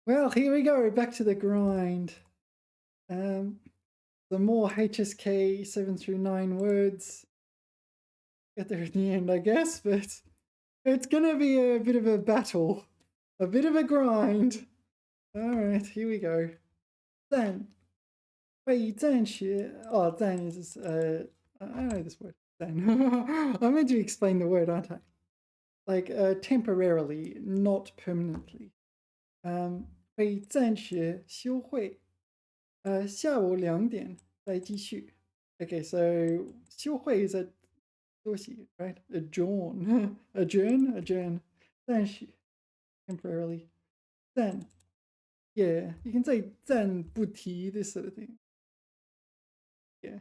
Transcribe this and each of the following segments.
Well, here we go, back to the grind. The more HSK 7 through 9 words. Get there in the end, I guess, but it's gonna be a bit of a battle. A bit of a grind. Alright, here we go. 赞. Wait, 暂学. Oh, 赞 is, I know this word. 赞. I'm meant to explain the word, aren't I? Like, temporarily, not permanently. 会暂时休会。下午2点再继续. Okay, so 休会 is a 休息, right? Adjourn. Adjourn. 暂时 temporarily. 暂 yeah, you can say 暂不提 this sort of thing. Yeah.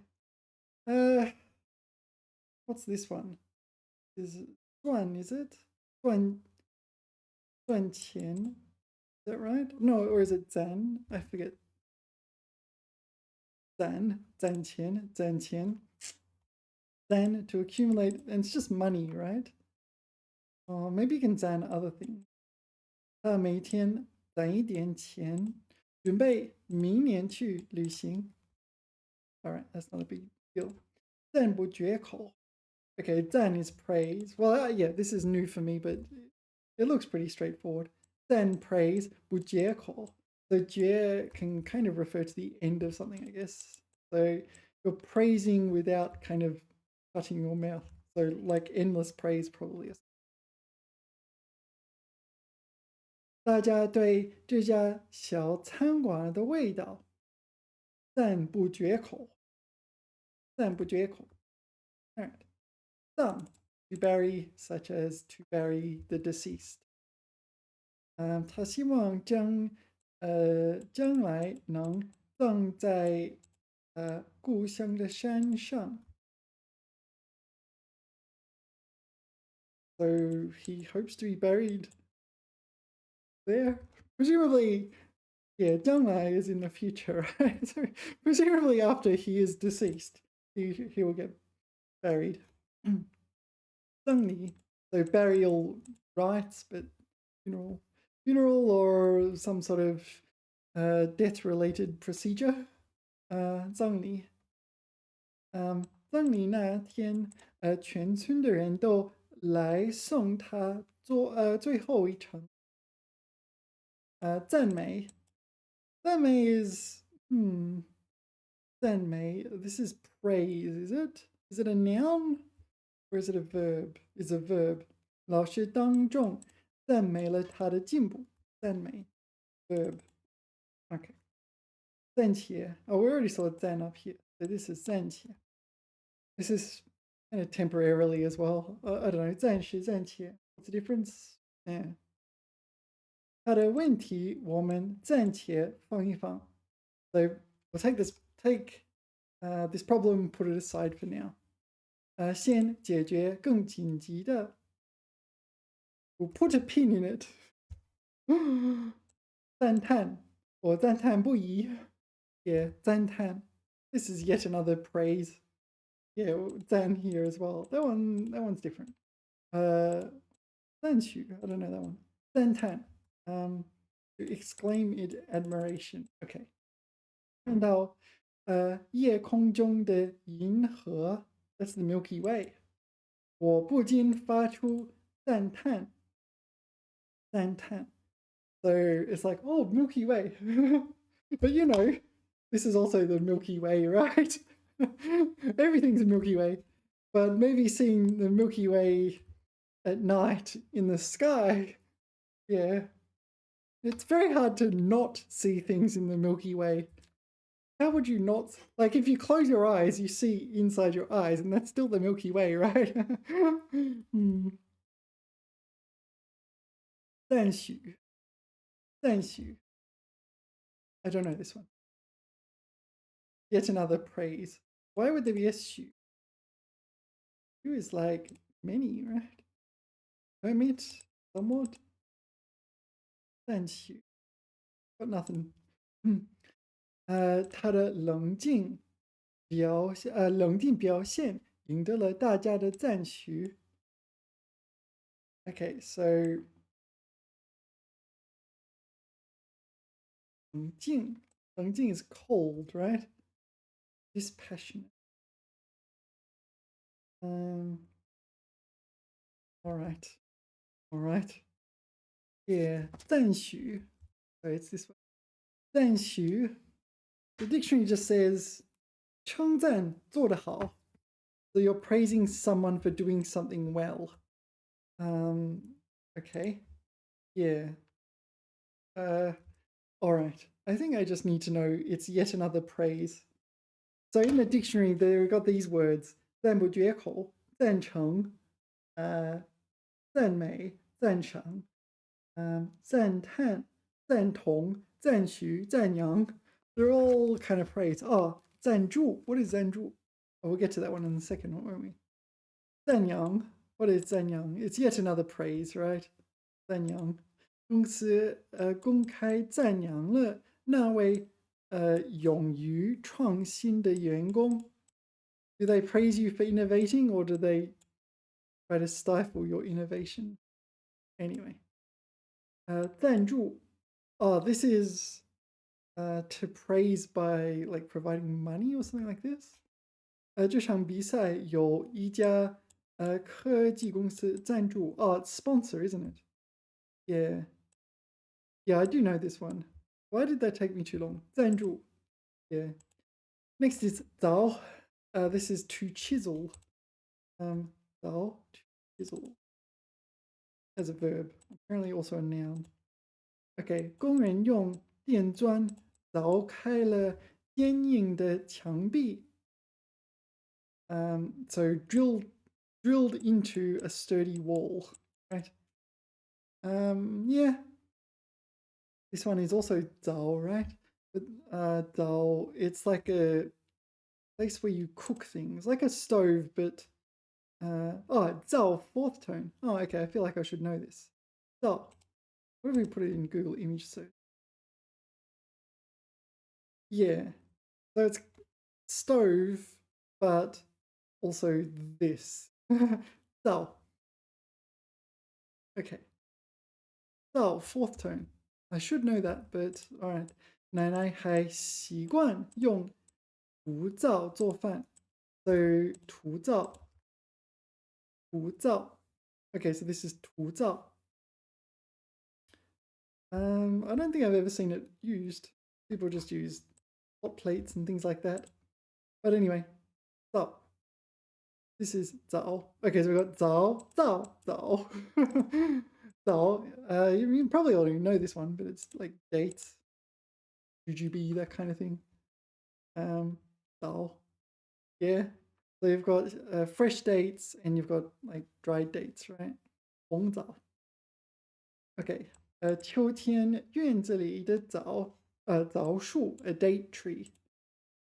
What's this one? Is 赚 is it? 赚钱. Is that right? No, or is it 攒? I forget. 攒钱. Then to accumulate, and it's just money, right? Or maybe you can 攒 other things. 他每天攒一点钱，准备明年去旅行. All right, that's not a big deal. 赞不绝口. Okay, 赞 is praise. Well, yeah, this is new for me, but it looks pretty straightforward. 赞 praise, 不绝口. So 绝 can kind of refer to the end of something, I guess. So you're praising without kind of shutting your mouth. So like endless praise probably is. 大家对这家小餐馆的味道赞不绝口。赞不绝口. All right. Some to bury, such as to bury the deceased. 他希望将来能葬在故乡的山上. So he hopes to be buried there. Presumably, yeah, 将来 is in the future, right? So presumably after he is deceased, he will get buried. 葬礼, so burial rites, but funeral or some sort of death-related procedure. 葬礼. 葬礼那天，全村的人都来送他最后一程。赞美. 赞美 is, 赞美. This is praise, is it? Is it a noun? Or is it a verb? It's a verb. 老师当众赞美了他的进步. 赞美 verb. Okay. 暂且. Oh, we already saw 赞 up here. So this is 暂且. This is kind of temporarily as well. I don't know. 暂时暂且. What's the difference? Yeah. 他的问题我们暂且放一放. So we'll take this problem, put it aside for now. 先解决更紧急的. We'll put a pin in it. 赞叹, or 赞叹不已. Yeah, 赞叹. This is yet another praise. Yeah, 赞 here as well. That one's different. 赞许, I don't know that one. 赞叹. To exclaim in admiration. Okay. 看到夜空中的银河. That's the Milky Way. 我不禁发出赞叹. 赞叹. So it's like, oh, Milky Way. But this is also the Milky Way, right? Everything's a Milky Way. But maybe seeing the Milky Way at night in the sky, yeah. It's very hard to not see things in the Milky Way. How would you not? Like, if you close your eyes, you see inside your eyes, and that's still the Milky Way, right? 赞许. 赞许. I don't know this one. Yet another praise. Why would there be a shu? Shu is like many, right? Hermit, somewhat. 赞许. Got nothing. 他的冷静表现赢得了大家的赞许. Okay, so 冷静is cold, right? Dispassionate. All right. All right. Yeah. 赞许. So it's this one. 赞许. The dictionary just says 称赞做得好. So you're praising someone for doing something well. Okay. Yeah. All right. I think I just need to know it's yet another praise. So in the dictionary, they've got these words: 赞不绝口,赞成, 赞美,赞赏, 赞叹,赞同,赞许,赞扬. They're all kind of praise. Oh, 赞助. What is 赞助? Oh, we'll get to that one in a second, won't we? 赞扬. What is 赞扬? It's yet another praise, right? 赞扬。公司公开赞扬了那位勇于创新的员工。Do they praise you for innovating, or do they try to stifle your innovation? Anyway, 赞助. Oh, this is to praise by like providing money or something like this. 这场比赛有一家科技公司赞助. Oh, it's sponsor, isn't it? Yeah. Yeah, I do know this one. Why did that take me too long? 赞助. Yeah. Next is 凿. This is to chisel. 凿, to chisel. As a verb. Apparently also a noun. Okay. 工人用电钻凿开了坚硬的墙壁. So drilled into a sturdy wall, right? Yeah. This one is also 凿, right? But 凿, it's like a place where you cook things, like a stove, but oh, 灶, fourth tone. Oh, okay, I feel like I should know this. 灶. What if we put it in Google image search? Yeah. So it's stove, but also this. 灶. Okay. 灶, fourth tone. I should know that, but all right. 奶奶还习惯用炉灶做饭. So 土灶. 土灶. Okay, so this is 土灶. I don't think I've ever seen it used. People just use hot plates and things like that. But anyway, 灶. This is 灶. Okay, so we've got 灶, 灶, 灶. 灶. You probably already know this one, but it's like dates, jujube, that kind of thing. 灶. Yeah. So you've got fresh dates and you've got like dried dates, right? 红枣. Okay. 秋天院子里的枣树, a date tree.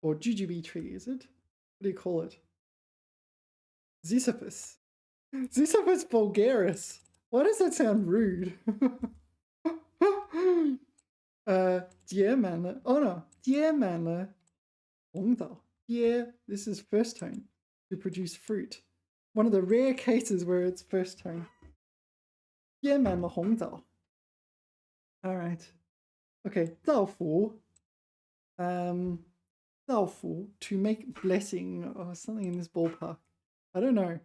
Or jujube tree, is it? What do you call it? Ziziphus. Ziziphus vulgaris. Why does that sound rude? 结满了. Oh no. 结满了红枣. Yeah, this is first tone to produce fruit. One of the rare cases where it's first tone. 结满了红枣. All right. Okay, 造福. 造福, to make blessing or something in this ballpark. I don't know.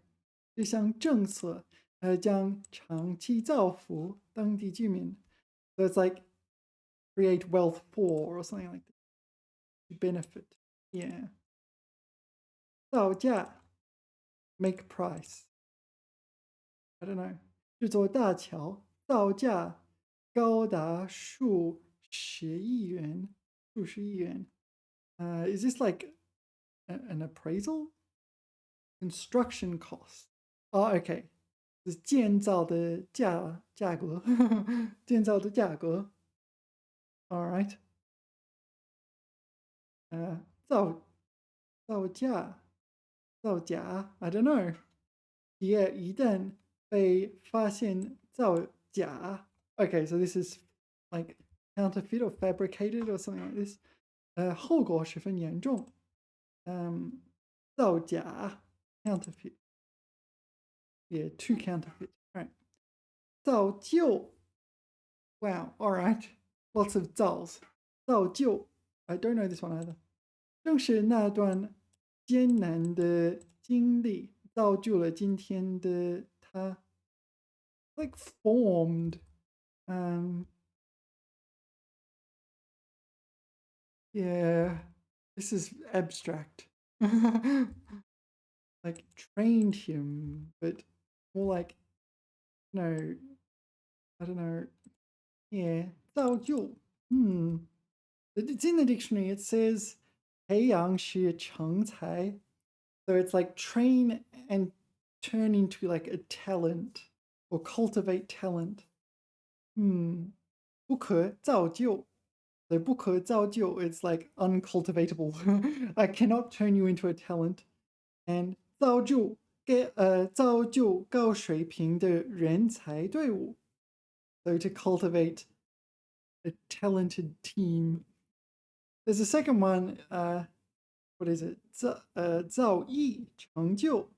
这项政策将长期造福当地居民. So it's like create wealth for or something like that. To benefit. Yeah. 造价, make price. I don't know. 制作大桥, 造价高达数十亿元. Is this like an appraisal? Construction cost. Oh, okay. 是建造的价格. 建造的价格. All right. 造价. I don't know. 企业一旦被发现造假. Okay, so this is like counterfeit or fabricated or something like this. 后果十分严重. 造假, counterfeit. Yeah, to counterfeit. All right. 造就. Wow, all right. Lots of 造s. 造就 I don't know this one either. 正是那段艰难的经历造就了今天的他 like formed. Yeah, this is abstract. Like trained him, but more like, no, I don't know. Yeah, 造就. It's in the dictionary. It says 培养是成才. So it's like train and turn into like a talent or cultivate talent. 不可造就. So 不可造就, it's like uncultivatable. I cannot turn you into a talent. And 造就高水平的人才队伍. So to cultivate a talented team. There's a second one, what is it? 造诣成就.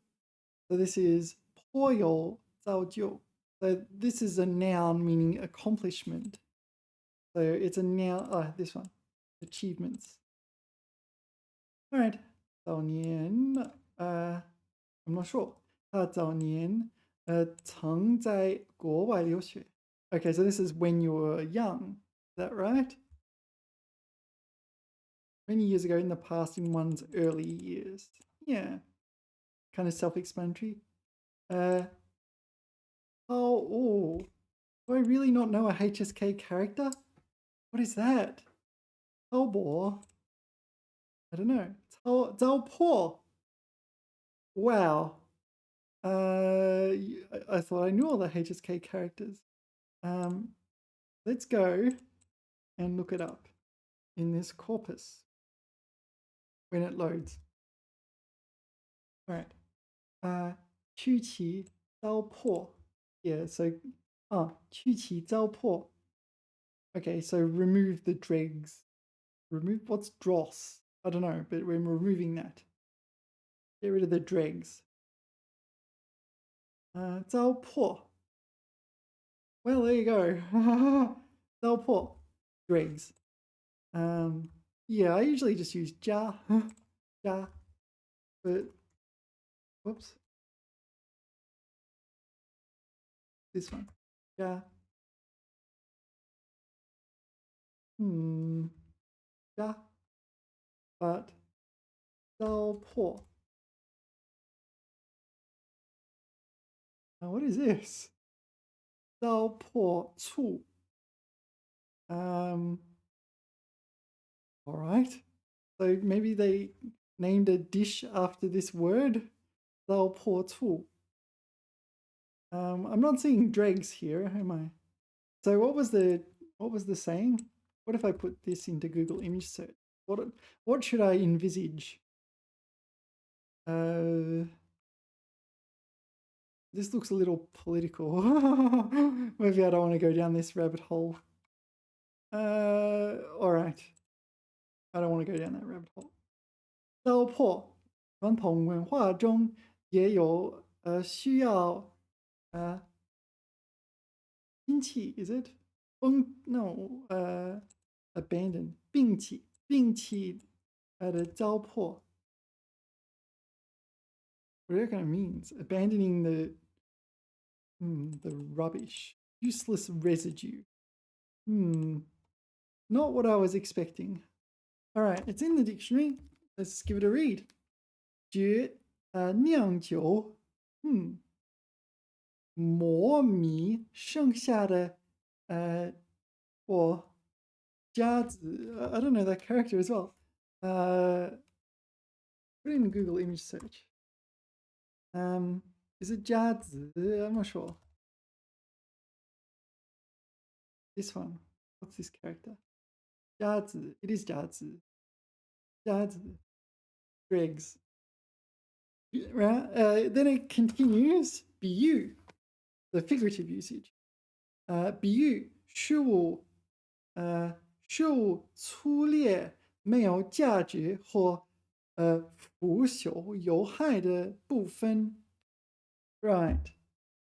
So this is 颇有造就. So this is a noun meaning accomplishment. So it's a noun, this one, achievements. All right, 早年, I'm not sure. 他早年曾在国外留学. Okay, so this is when you were young. Is that right? Many years ago in the past in one's early years. Yeah, kind of self-explanatory. Do I really not know a HSK character? What is that? 滔博. I don't know. 糟粕. Wow. I thought I knew all the HSK characters. Let's go and look it up in this corpus when it loads. All right. 趋其糟粕. Yeah, so 趋其糟粕. Okay, so remove the dregs. Remove what's dross? I don't know, but we're removing that. Get rid of the dregs. 糟粕. Well, there you go. 糟粕. Dregs. Yeah, I usually just use 加, 加, but whoops. This one. 加. 加. But 糟粕. What is this? 糟粕醋. All right. So maybe they named a dish after this word. 糟粕醋. I'm not seeing dregs here, am I? So what was the saying? What if I put this into Google image search? What should I envisage? This looks a little political. Maybe I don't want to go down this rabbit hole. All right. I don't want to go down that rabbit hole. 糟粕传统文化中也有需要摒弃 is it? No, abandon 摒弃的糟粕. What that kind of means? Abandoning the rubbish, useless residue. Not what I was expecting. All right, it's in the dictionary. Let's give it a read. 酿酒, 磨米剩下的或夹子. I don't know that character as well. Put it in Google image search. Is it 夹子? I'm not sure. This one. What's this character? 夹子. It is 夹子. 夹子. Dregs. Right? Then it continues. 比喻. The figurative usage. 比喻事物粗劣没有价值或腐朽有害的部分. Right.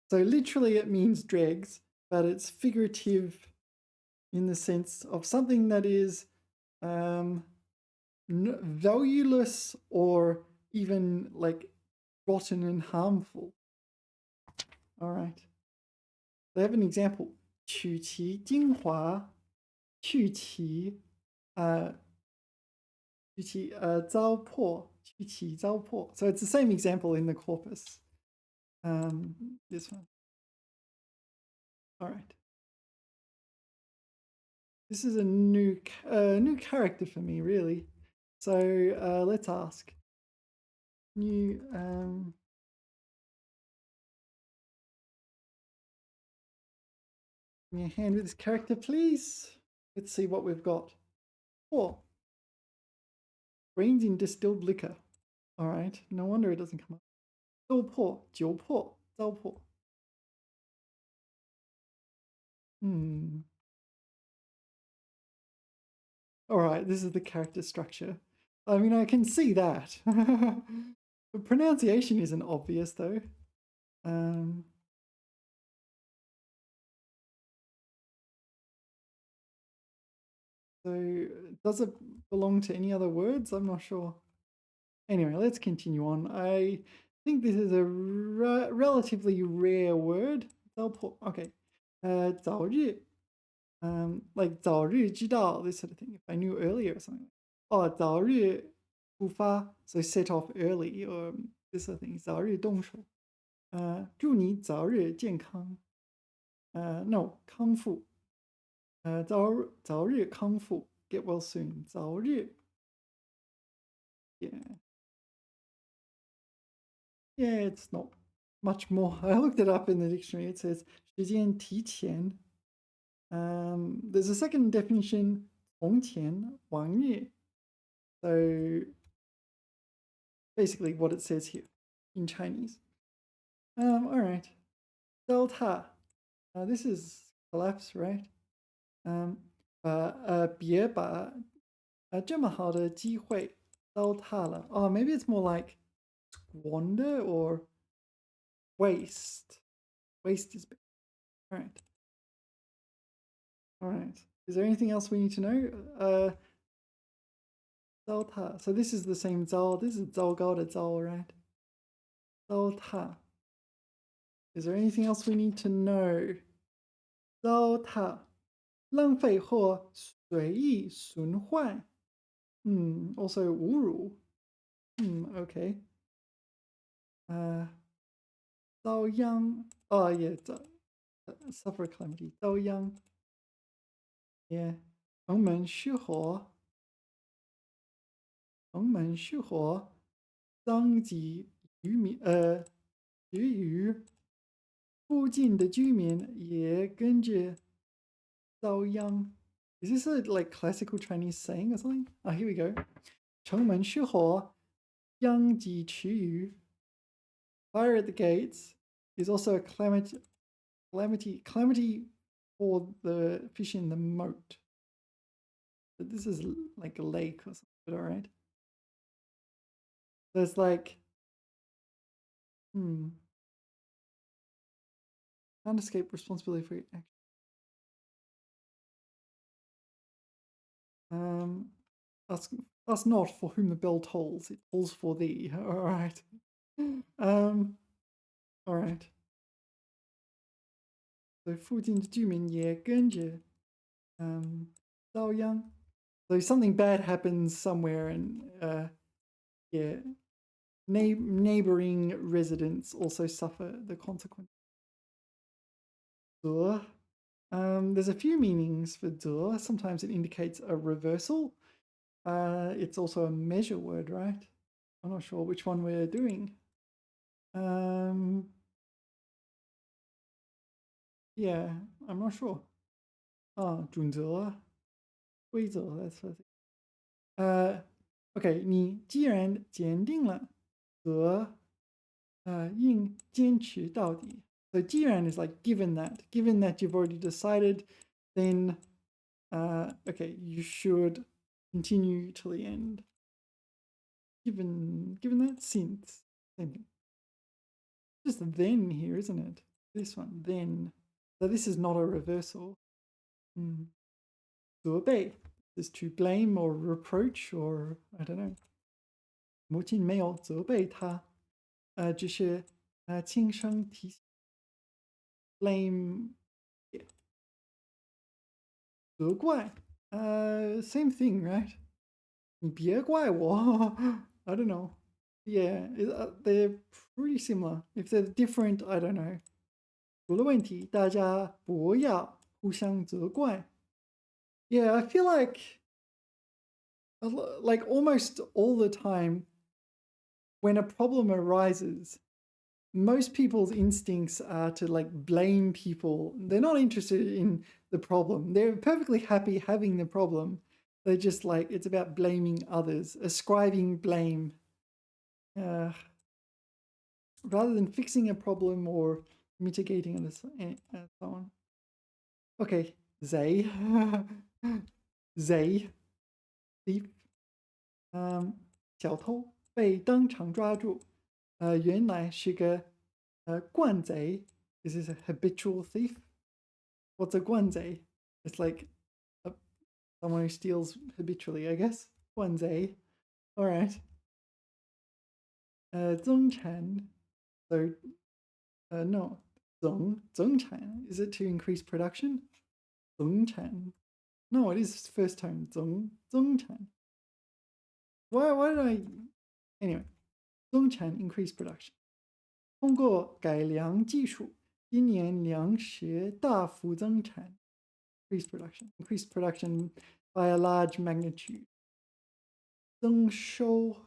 So literally it means dregs, but it's figurative in the sense of something that is valueless or even like rotten and harmful. All right. They have an example. 取其精华，去其糟粕，去其糟粕. So it's the same example in the corpus. This one. All right. This is a new character for me, really. So let's ask. New give me a hand with this character, please. Let's see what we've got. 4. Grains in distilled liquor. All right. No wonder it doesn't come up. 豆粕,酒粕,糟粕. All right, this is the character structure. I mean, I can see that. The pronunciation isn't obvious, though. So does it belong to any other words? I'm not sure. Anyway, let's continue on. I think this is a relatively rare word. Okay. 早日 like 早日知道 this sort of thing. If I knew earlier or something. 早日出发 so set off early or this sort of thing. 早日动手祝你早日健康 no 康复早日康复 get well soon 早日 yeah it's not much more. I looked it up in the dictionary. It says 时间提前. There's a second definition 从前往日 so basically what it says here in Chinese. All right. Delta. This is collapse, right? 别把这么好的机会糟蹋了. Oh, maybe it's more like squander or waste. Waste is better. All right. All right. Is there anything else we need to know? 糟蹋. So this is the same 糟. This is 糟糕的糟, right? 糟蹋. Is there anything else we need to know? 糟蹋. 浪费或随意损坏. Also 侮辱. Okay. 遭殃. Oh yeah, suffer calamity. 遭殃. Yeah. 城门失火. 城门失火. 殃及渔民至于附近的居民也跟着遭殃. Is this a like classical Chinese saying or something? Oh, here we go. 城门失火,殃及池鱼. Fire at the gates is also a calamity for the fish in the moat. But this is like a lake or something, but all right. So it's like, can't escape responsibility for your action. That's not for whom the bell tolls, it tolls for thee. All right. All right. So 附近的居民也跟着遭殃. So something bad happens somewhere and yeah, neighboring residents also suffer the consequence. 则 there's a few meanings for 则. Sometimes it indicates a reversal. It's also a measure word, right? I'm not sure which one we're doing. Yeah, I'm not sure. 准则规则 that's what okay, 你既然坚定了则应坚持到底. So 既然 is like given that you've already decided, then okay, you should continue till the end. Given that, since, same thing. Just then here, isn't it? This one, then. So this is not a reversal. 责备 is to blame or reproach or I don't know. 母亲没有责备他，只是轻声提醒 blame 责怪same thing, right? 你别怪我 I don't know. Yeah, they're pretty similar. If they're different, I don't know. 出了问题，大家不要互相责怪。Yeah, I feel like almost all the time when a problem arises, most people's instincts are to like blame people. They're not interested in the problem. They're perfectly happy having the problem. They're just like, it's about blaming others, ascribing blame. Rather than fixing a problem or mitigating it and so on. Okay, they, they, thief, 小偷被当场抓住，原来是个惯贼。This is a habitual thief. What's a 惯贼? It's like someone who steals habitually, I guess. 惯贼. All right. 增产 so no 增产 is it to increase production? 增产 no, it is first tone 增产 why did I anyway 增产 increase production 通过改良技术今年粮食大幅增产 increase production by a large magnitude 增收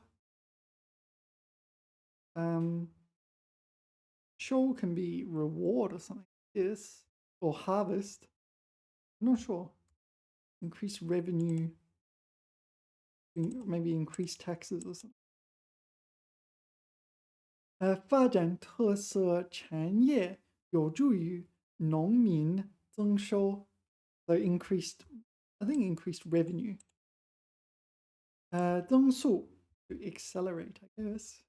show can be reward or something. Yes. Or harvest. I'm not sure. Increase revenue. Maybe increase taxes or something. 发展特色产业有助于农民增收 So increased, I think increased revenue. 增速 to accelerate, I guess.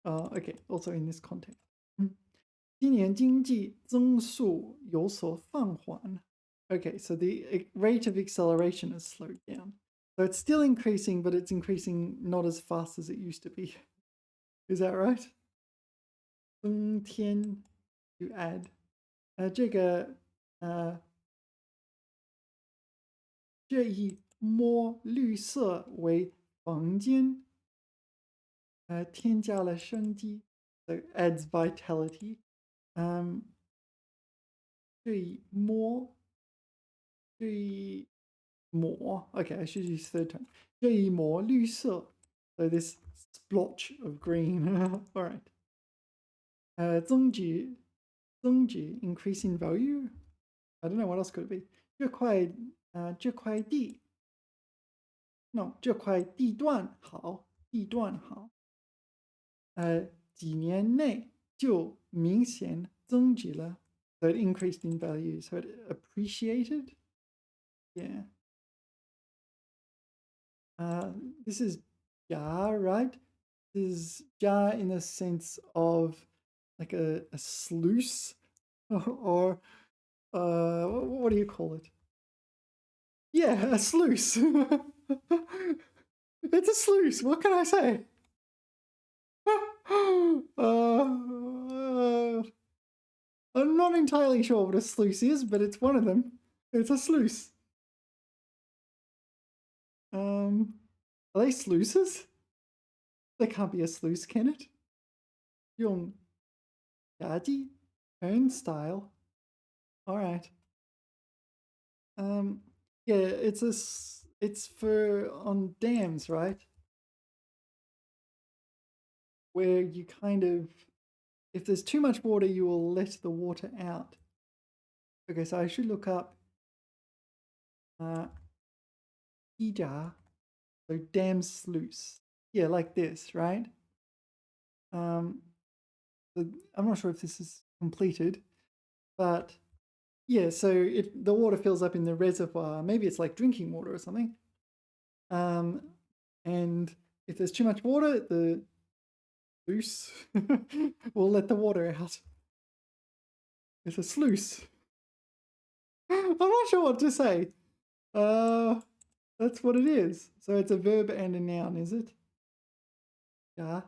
Okay, also in this context. 今年经济增速有所放缓 Okay, so the rate of acceleration has slowed down. So it's still increasing, but it's increasing not as fast as it used to be. Is that right? 增添 to add. 这一摸绿色为房间添加了生机 So adds vitality. 这一摸 Okay, I should use third tone. 这一抹绿色 So this splotch of green. All right. 增值 increase in value. I don't know what else could it be. 这块地 No, 这块地段好几年内就明显增值了 So it increased in value. So it appreciated. Yeah. This is ja, right? This is ja in the sense of like a sluice or what do you call it? Yeah, a sluice. It's a sluice. What can I say? I'm not entirely sure what a sluice is, but it's one of them. It's a sluice. Are they sluices? They can't be a sluice, can it? 用牙技 turnstile. All right. Yeah, it's for on dams, right? Where you kind of if there's too much water, you will let the water out. Okay, so I should look up 地闸 so dam sluice. Yeah, like this, right? I'm not sure if this is completed, but yeah, so the water fills up in the reservoir. Maybe it's like drinking water or something. And if there's too much water, the sluice will let the water out. It's a sluice. I'm not sure what to say. That's what it is. So it's a verb and a noun, is it? Yeah.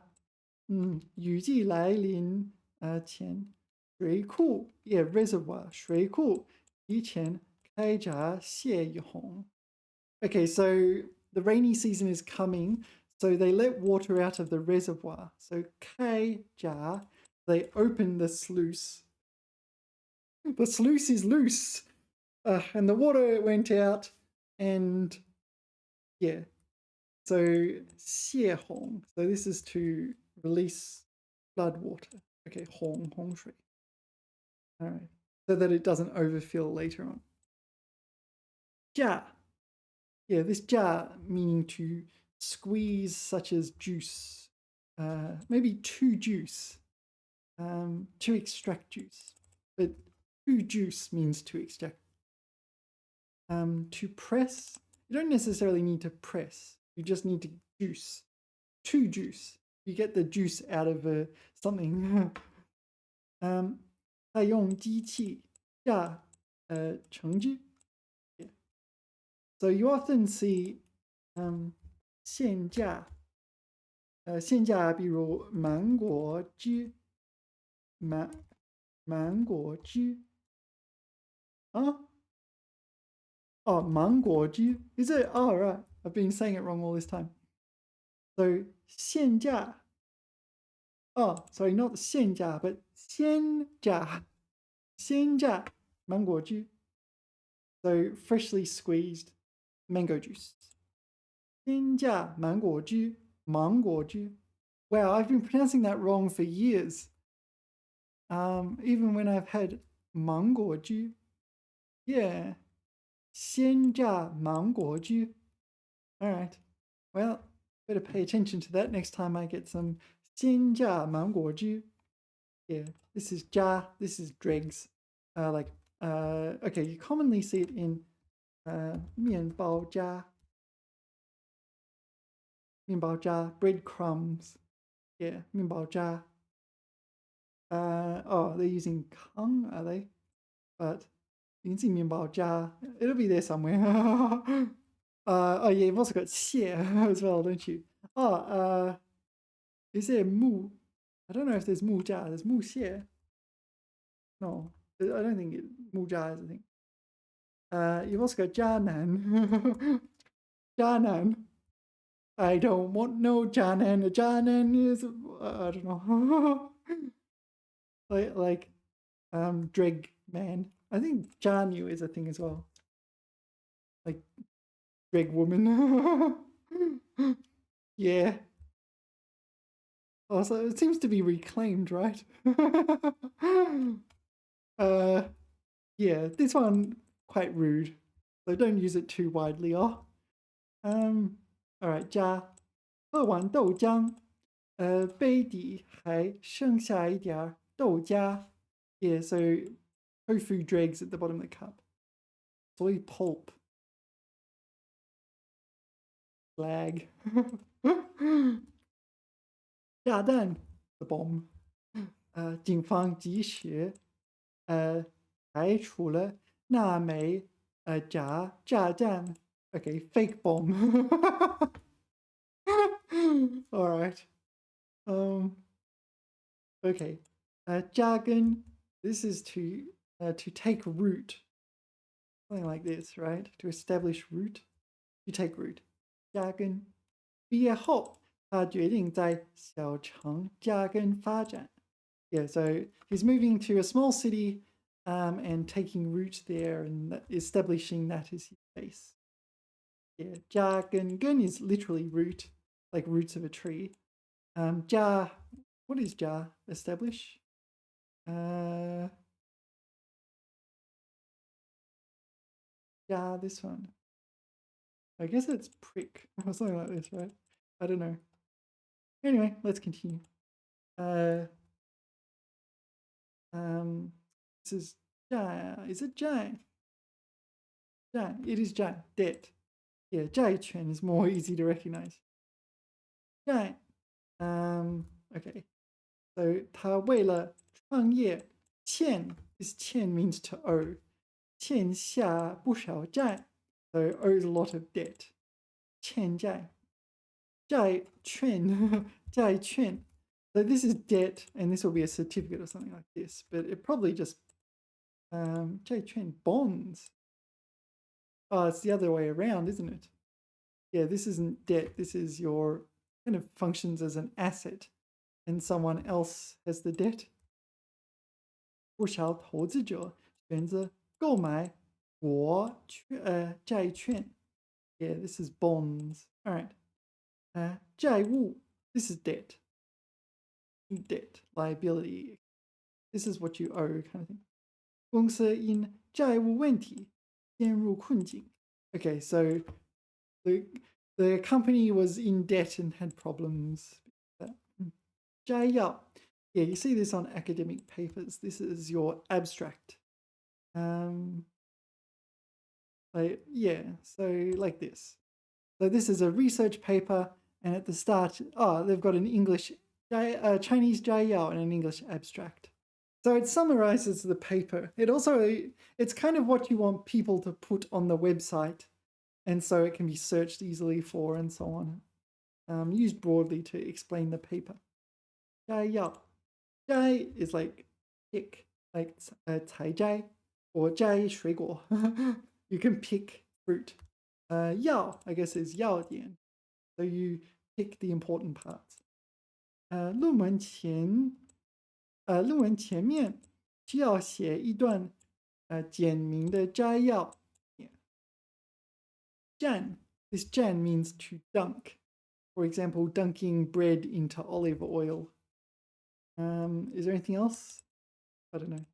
雨季来临前，水库 yeah reservoir 水库提前开闸泄一洪。Okay, so the rainy season is coming, so they let water out of the reservoir. So 开闸, they open the sluice. The sluice is loose, and the water went out, and yeah. So 泄洪. So this is to release flood water. Okay, 洪水. All right, so that it doesn't overfill later on. 加. Yeah, this 加 meaning to squeeze, such as juice. Maybe to juice. To extract juice. But to juice means to extract. To press, you don't necessarily need to press. You just need to juice. To juice. You get the juice out of something. 他用机器榨橙汁. Yeah. So you often see 限价限价比如芒果汁芒果汁 huh? Oh, 芒果汁 is it? Oh, right, I've been saying it wrong all this time. So 限价 oh, sorry, not 限价 but 鲜榨鲜榨芒果汁 so freshly squeezed mango juice. 鲜榨芒果汁芒果汁 Wow, I've been pronouncing that wrong for years. Even when I've had 芒果汁 yeah. 鲜榨芒果汁 All right. Well, better pay attention to that next time I get some 鲜榨芒果汁 Yeah, this is 榨, this is dregs. Okay, you commonly see it in 面包渣 面包渣 breadcrumbs. Yeah, 面包渣 oh, they're using 康, are they? But you can see 面包渣 it'll be there somewhere. Oh yeah, you've also got 蟹 as well, don't you? Oh, is there 木? I don't know if there's 木渣. There's 木蟹. No, I don't think 木渣 is a thing. You've also got 渣男. 渣男. I don't want no 渣男. A 渣男 is I don't know. like dreg man. I think 渣女 is a thing as well. Like dreg woman. Yeah. Also, it seems to be reclaimed, right? Yeah, this one quite rude, so don't use it too widely. Oh, all right, 加喝完豆浆，杯底还剩下一点儿豆浆。Yeah, so tofu dregs at the bottom of the cup. Soy pulp. Slag. 炸弹 the bomb. 警方及时排除了那枚炸弹 Okay, fake bomb. All right. Okay. 扎根 this is to take root. Something like this, right? To establish root. To take root. 扎根毕业后他决定在小城扎根发展 Yeah, so he's moving to a small city and taking root there and establishing that as his base. Yeah, 扎根 gun is literally root, like roots of a tree. 扎 what is 扎? Establish? 扎 this one. I guess it's prick or something like this, right? I don't know. Anyway, let's continue. This is 债. Is it 债? 债. It is 债. Debt. Yeah, 债权 is more easy to recognize. 债. Okay. So 他为了创业欠 this 欠 means to owe. 欠下不少债, so owes a lot of debt. 欠债债券债券 So this is debt, and this will be a certificate or something like this, but it probably just 债券 bonds. Oh, it's the other way around, isn't it? Yeah, this isn't debt. This is your kind of functions as an asset, and someone else has the debt. 不少投资者选择购买债券. Yeah, this is bonds. All right. 债务 This is debt. Debt, liability. This is what you owe, kind of thing. 公司因债务问题陷入困境. Okay, so the company was in debt and had problems. 摘要. Yeah, you see this on academic papers. This is your abstract. Yeah, so like this. So this is a research paper, and at the start, they've got an English, Chinese 摘要 and an English abstract. So it summarizes the paper. It's kind of what you want people to put on the website, and so it can be searched easily for and so on. Used broadly to explain the paper. 摘要. 摘 is like pick, like 采摘 or 摘水果. You can pick fruit. 要 I guess is 要点. So you pick the important parts. 论文前面需要写一段简明的摘要. Jan, this Jan means to dunk. For example, dunking bread into olive oil. Is there anything else? I don't know.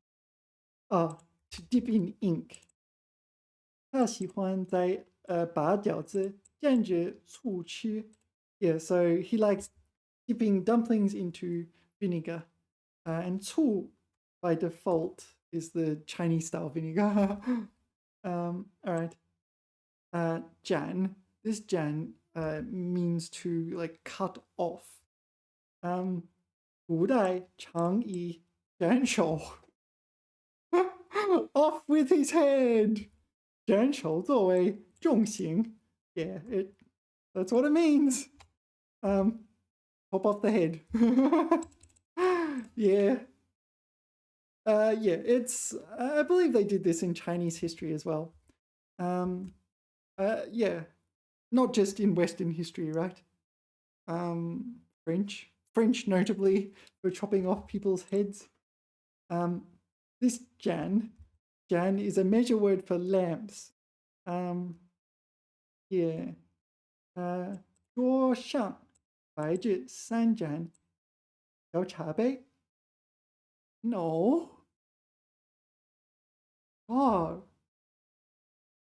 To dip in ink. 他喜欢在把饺子蘸着醋吃. Yeah, so he likes dipping dumplings into vinegar. And 醋 by default is the Chinese style vinegar. All right. Jan. This Jan means to like cut off. 古代常以斩首 off with his head. 斩首作为重刑. Yeah, that's what it means. Chop off the head. Yeah. Yeah, it's I believe they did this in Chinese history as well. Yeah, not just in Western history, right? French notably for chopping off people's heads. This Jan is a measure word for lamps. Yeah. 桌上摆着3盏小茶杯. No.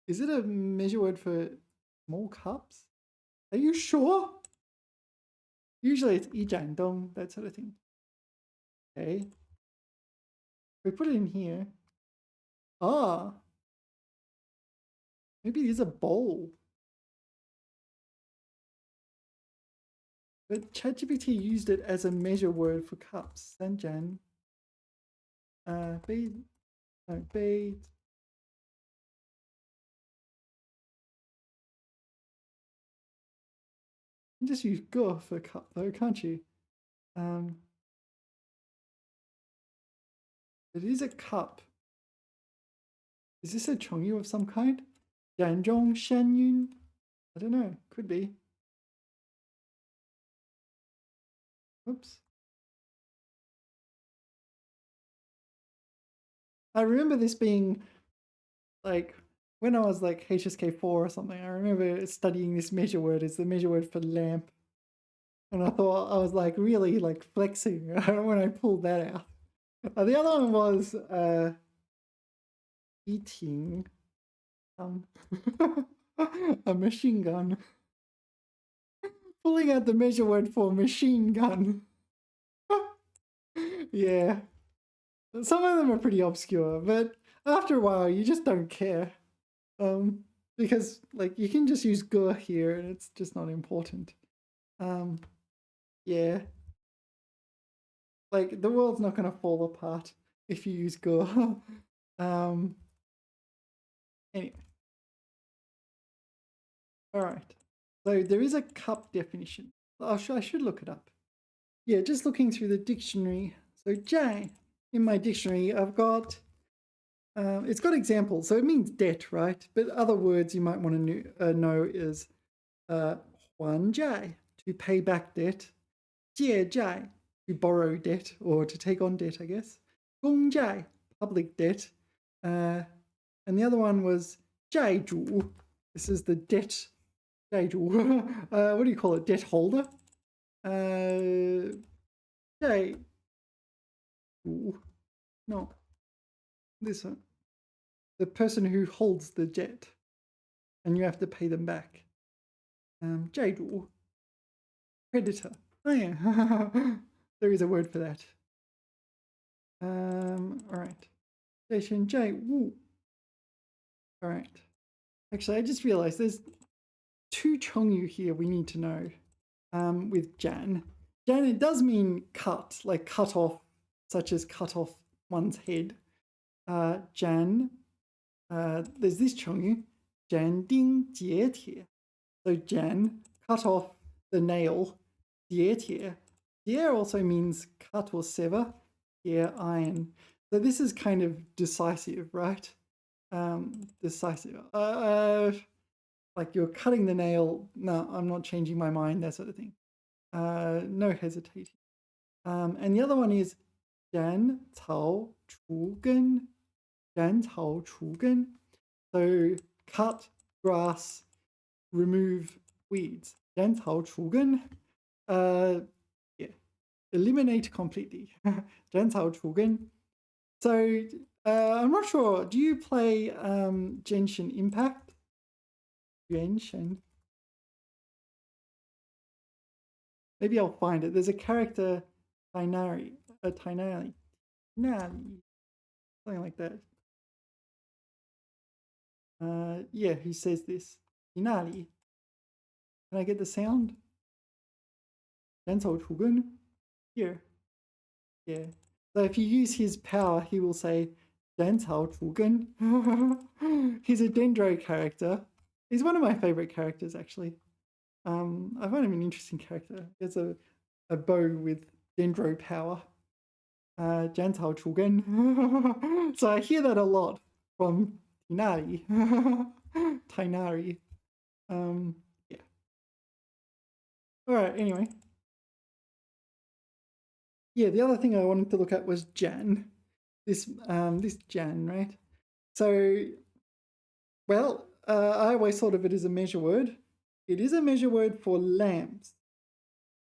Is it a measure word for small cups? Are you sure? Usually it's 一盏灯, that sort of thing. Okay. We put it in here. Maybe it is a bowl. But ChatGPT used it as a measure word for cups. 三盏. 杯. You can just use 个 for cup though, can't you? It is a cup. Is this a 成语 of some kind? 眼中山云? I don't know. Could be. Oops. I remember this being like when I was like HSK 4 or something. I remember studying this measure word. It's the measure word for lamp. And I thought I was like really like flexing when I pulled that out. The other one was eating a machine gun. Pulling out the measure word for machine gun. Yeah. Some of them are pretty obscure, but after a while you just don't care. Because like you can just use ge here and it's just not important. Yeah. Like the world's not gonna fall apart if you use ge. Anyway. All right. So there is a cup definition. I should look it up. Yeah, just looking through the dictionary. So J, in my dictionary, I've got, it's got examples. So it means debt, right? But other words you might want to know is 还债, to pay back debt. 借债, to borrow debt or to take on debt, I guess. 公债, public debt. And the other one was 债主. This is the debt. 债主. What do you call it? Debt holder? 债主. No. This one. The person who holds the debt. And you have to pay them back. 债主. Creditor. Oh yeah. There is a word for that. Alright. 债权债务. Alright. Actually, I just realized there's 2 chongyu here we need to know with Jan. Jan, it does mean cut, like cut off, such as cut off one's head. Jan, there's this chongyu, Jan ding jie tie. So Jan, cut off the nail, jie tie. Jie also means cut or sever, tie, iron. So this is kind of decisive, right? Decisive. Like you're cutting the nail. No, I'm not changing my mind, that sort of thing. No hesitating. And the other one is 斩草除根. 斩草除根. So cut grass, remove weeds. 斩草除根. Yeah, eliminate completely. 斩草除根. So I'm not sure. Do you play Genshin Impact? Genshin. Maybe I'll find it. There's a character, Tainari, Tainari, something like that. Yeah, who says this? Inali. Can I get the sound? 斩草除根. Here. Yeah. So if you use his power, he will say 斩草除根. He's a Dendro character. He's one of my favorite characters, actually. I find him an interesting character. He has a bow with Dendro power. 斩草除根. So I hear that a lot from Tainari. Tainari. Yeah. Alright, anyway. Yeah, the other thing I wanted to look at was Jan. This Jan, right? So, well, I always thought of it as a measure word. It is a measure word for lamps.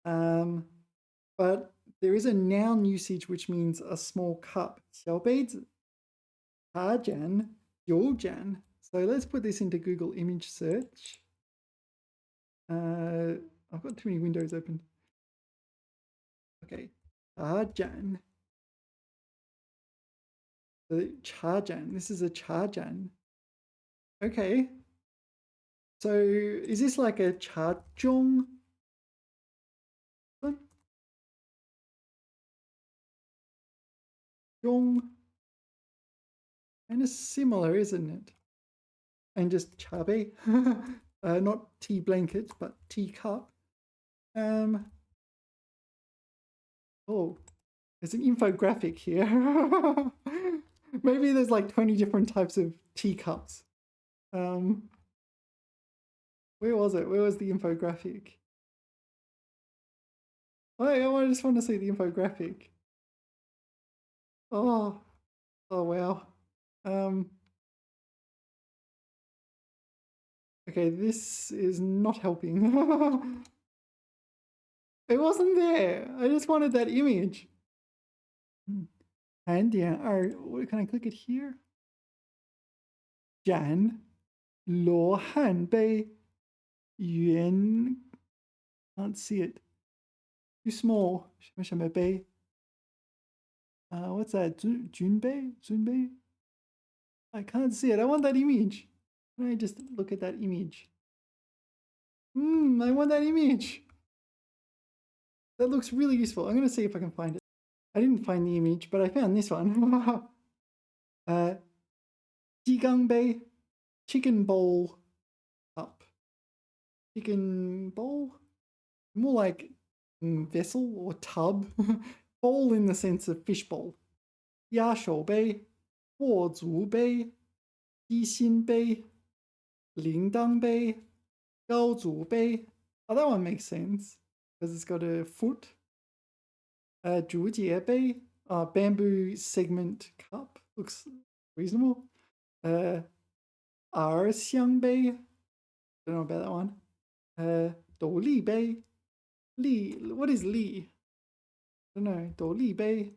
But there is a noun usage which means a small cup. 小杯子. 茶盏, 有盏. So let's put this into Google image search. I've got too many windows open. Okay. 茶盏. The 茶盏. This is a 茶盏. Okay. So is this like a 茶盅? Zhong. Kind of similar, isn't it? And just 茶杯. Not tea blanket, but teacup. Oh, there's an infographic here. Maybe there's like 20 different types of teacups. Where was it? Where was the infographic? Oh, I just want to see the infographic. Oh wow. Okay, this is not helping. It wasn't there. I just wanted that image. And yeah, can I click it here? Jan, 罗汉杯, yuan. Can't see it. Too small. 什么杯? What's that? Junbei? Zunbei? I can't see it. I want that image. Can I just look at that image? I want that image. That looks really useful. I'm going to see if I can find it. I didn't find the image, but I found this one. 鸡缸杯. chicken bowl cup. Chicken bowl? More like vessel or tub. Bowl in the sense of fish bowl. 压手杯、握足杯、鸡心杯、铃铛杯、高足杯. Oh, that one makes sense because it's got a foot. 竹节杯, bamboo segment cup, looks reasonable. 耳香杯, don't know about that one. 斗笠杯, what is li? I don't know. 斗笠杯,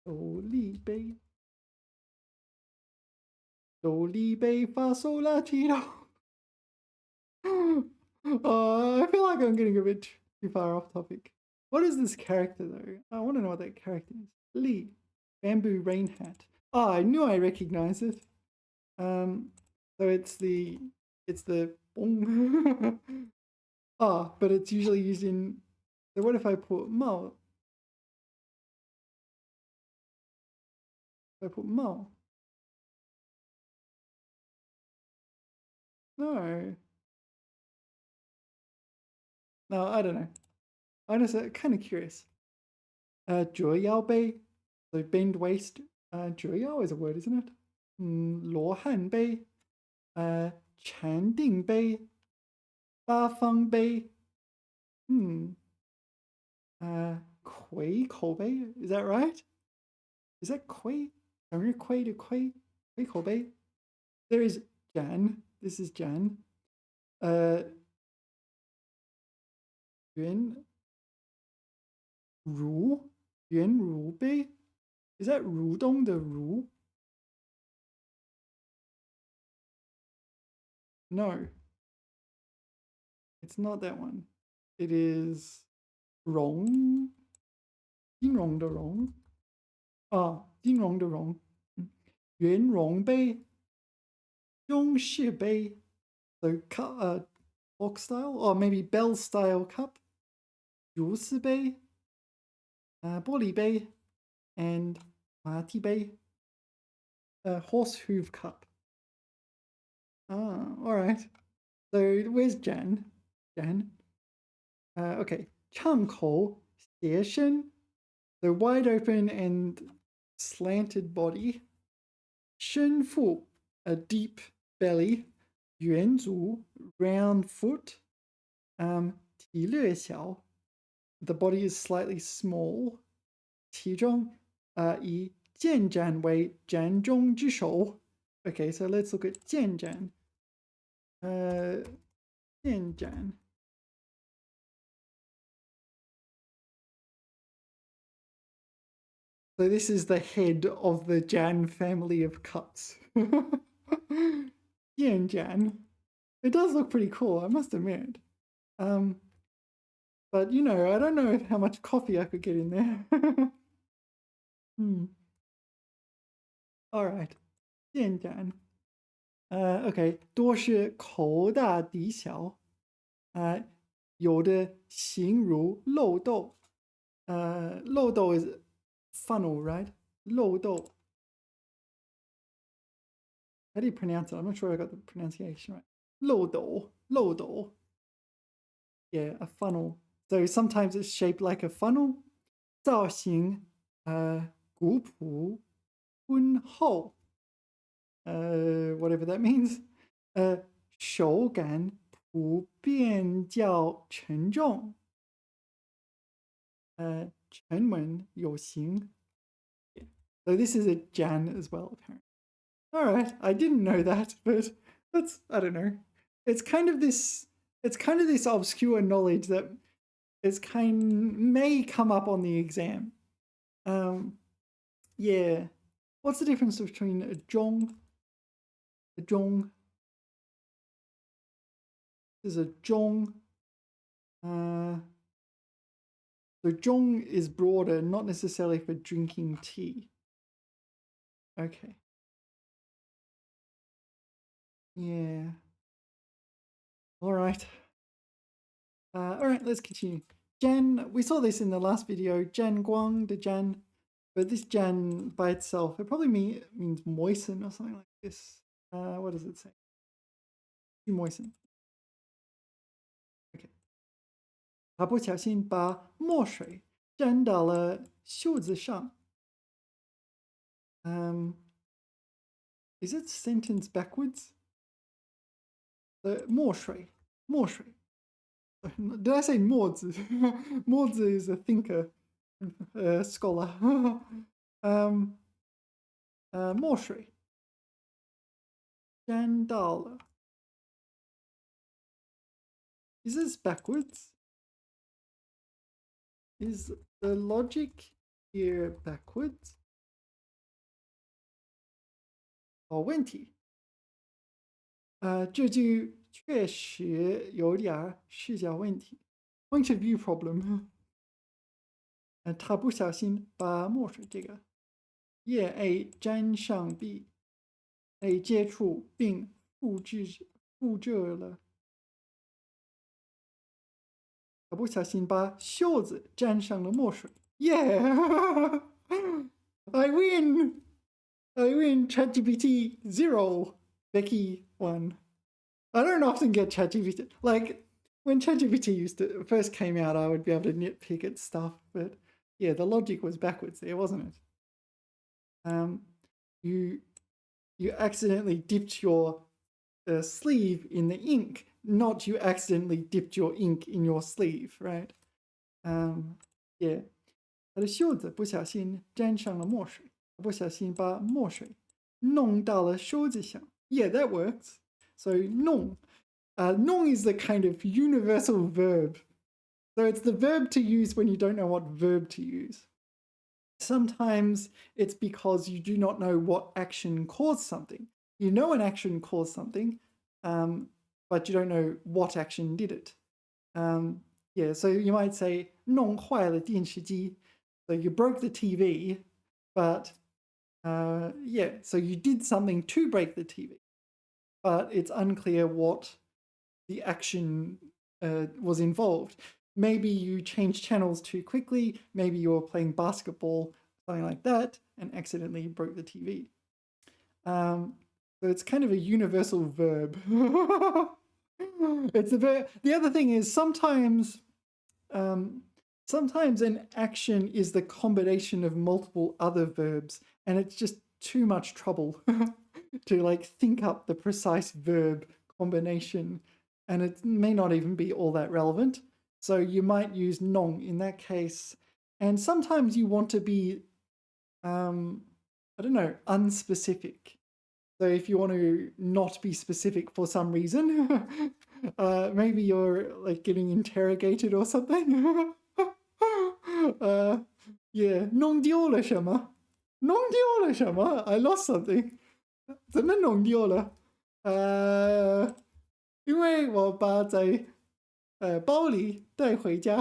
斗笠杯, 斗笠杯发嗦拉提哆. I feel like I'm getting a bit too far off topic. What is this character though? I want to know what that character is. Li, bamboo rain hat. Oh, I knew I recognized it. So it's the bong. Oh, but it's usually used in. So what if I put mao? If I put mao. No. No, I don't know. I'm just kind of curious. 折腰杯, so bend waist. 折腰 is a word, isn't it? 罗汉杯, 禅定杯, 八方杯. 葵口杯, is that right? Is that 葵? 向日葵的葵口杯? There is Jan. This is Jan. 圆如杯? Is that 蠕动的蠕? No. It's not that one. It is 荣, 金融的荣. 金融的融. 圆融杯, 中式杯. So box style, or maybe bell style cup. 如丝杯, 玻璃杯, and 马蹄杯. Horse hoof cup. All right. So where's Jan? Okay. 畅口斜身, so wide open and slanted body. 深腹, a deep belly. 圆足, round foot. 体略小, the body is slightly small. 其中, 以健展为展中之首. Okay, so let's look at 健展. 健展. So this is the head of the Jan family of cups. Yan Jan. It does look pretty cool, I must admit. But you know, I don't know how much coffee I could get in there. All right. Yan Jan. Okay. 多是口大底小. 有的形如漏斗. 漏斗 is funnel, right? 漏斗. How do you pronounce it? I'm not sure I got the pronunciation right. 漏斗. Yeah, a funnel. So sometimes it's shaped like a funnel. 造型古朴浑厚. Whatever that means. 手感普遍较沉重. 沉稳有型. Yeah. So this is a Jan as well, apparently. All right, I didn't know that, but I don't know. It's kind of this obscure knowledge that may come up on the exam. Yeah. What's the difference between a zhong? This is a zhong. So zhong is broader, not necessarily for drinking tea. Okay. Yeah. All right. All right, let's continue. Jan, we saw this in the last video. Jan Guang, the Jan. But this Jan by itself, it probably means moisten or something like this. What does it say? Too moisten. Okay. 他不小心把墨水沾到了袖子上。Is it sentence backwards? 墨水，墨水。Did I say 墨子? 墨子 is a thinker, a scholar. 墨水沾到了。Is this backwards? Is the logic here backwards? 问题。这句确实有点视角问题 ，point of view problem。他不小心把墨水这个叶 A 沾上 B，A 接触并复制了。他不小心把袖子沾上了墨水。Yeah! I win! I win! ChatGPT 0, Becky 1. I don't often get ChatGPT. Like, when ChatGPT first came out, I would be able to nitpick at stuff, but yeah, the logic was backwards there, wasn't it? You accidentally dipped your sleeve in the ink, not you accidentally dipped your ink in your sleeve, right? Yeah. 他的袖子不小心沾上了墨水，不小心把墨水弄到了袖子上。Yeah, that works. So 弄，弄 is the kind of universal verb. So it's the verb to use when you don't know what verb to use. Sometimes it's because you do not know what action caused something. You know an action caused something, but you don't know what action did it. Yeah, so you might say 弄坏了电视机. So you broke the TV, but yeah, so you did something to break the TV, but it's unclear what the action was involved. Maybe you changed channels too quickly, maybe you were playing basketball, something like that, and accidentally broke the TV. So it's kind of a universal verb. It's a verb. The other thing is sometimes an action is the combination of multiple other verbs, and it's just too much trouble to like think up the precise verb combination, and it may not even be all that relevant. So you might use nong in that case, and sometimes you want to be, I don't know, unspecific. So if you want to not be specific for some reason, maybe you're like getting interrogated or something. Yeah, 弄丢了什么？弄丢了什么？ I lost something. 怎么弄丢了？因为我把在包里带回家。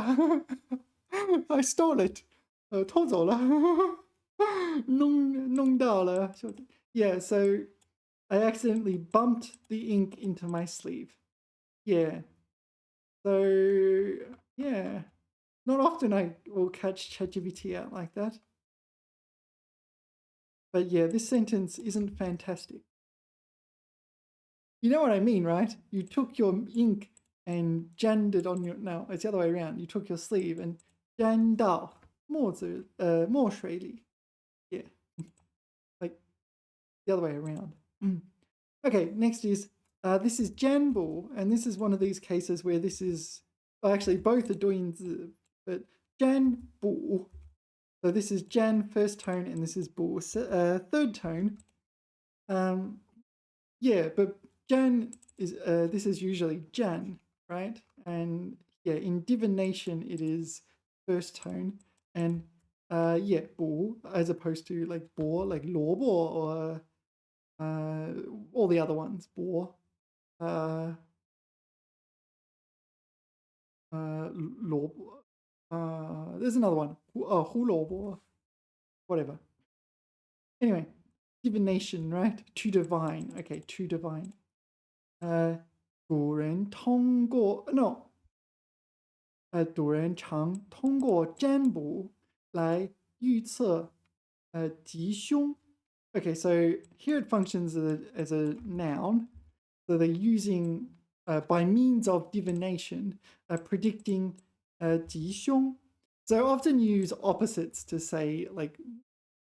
I stole it. 偷走了。弄到了。Yeah, so I accidentally bumped the ink into my sleeve. Yeah. So, yeah. Not often I will catch ChatGPT out like that. But yeah, this sentence isn't fantastic. You know what I mean, right? You took your ink and jammed it on your... No, it's the other way around. You took your sleeve and 沾到墨水里. Yeah. Like the other way around. Okay, next is, this is 沾补, and this is one of these cases where this is... Well, actually, both are doing... But 沾补. So this is 沾 first tone, and this is 补 third tone. Yeah, but 沾 is this is usually 沾, right? And yeah, in divination it is first tone, and yeah, 补 as opposed to like 波, like 萝卜 or all the other ones, 波. 萝卜. There's another one. 胡萝卜. Whatever. Anyway, divination, right? To divine. Okay, to divine. 古人通过 no. 古人常通过占卜来预测吉凶 Okay, so here it functions as a noun. So they're using, by means of divination, predicting 吉凶. So often use opposites to say like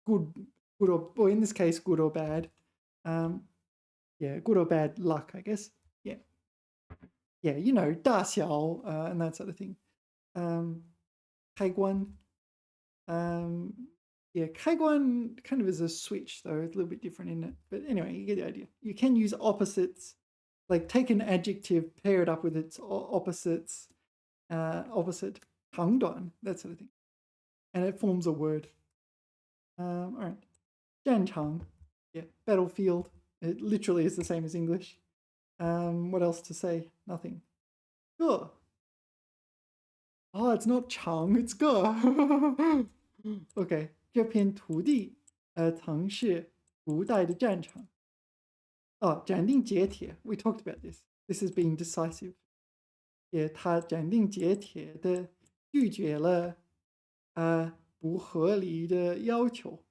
good, good or in this case, good or bad. Yeah, good or bad luck, I guess. Yeah, yeah, you know, 大小, and that sort of thing. 开关. Um, yeah, 开关 kind of is a switch, though. It's a little bit different in it. But anyway, you get the idea. You can use opposites, like take an adjective, pair it up with its opposites, opposite, 长短, that sort of thing. And it forms a word. All right. 战场, yeah, battlefield. It literally is the same as English. What else to say? Nothing. 个. Oh, it's not 长, it's 个. OK, 这片土地曾是古代的战场。哦，斩钉截铁 we talked about this. This is being decisive. 也他斩钉截铁的拒绝了不合理的要求.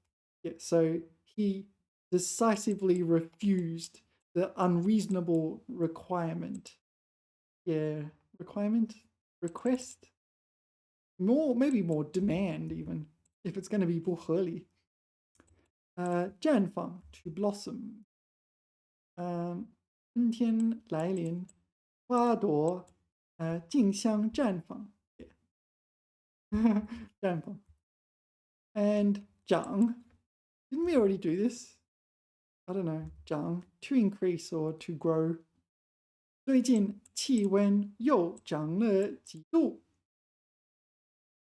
Yeah, so he decisively refused the unreasonable requirement. Yeah, requirement? Request? More, maybe more demand even, if it's going to be 不合理. 绽放 to blossom. 春天来临，花朵竞相绽放. Yeah. 绽放. And 长. Didn't we already do this? I don't know. 长 to increase or to grow. 最近气温又涨了几度.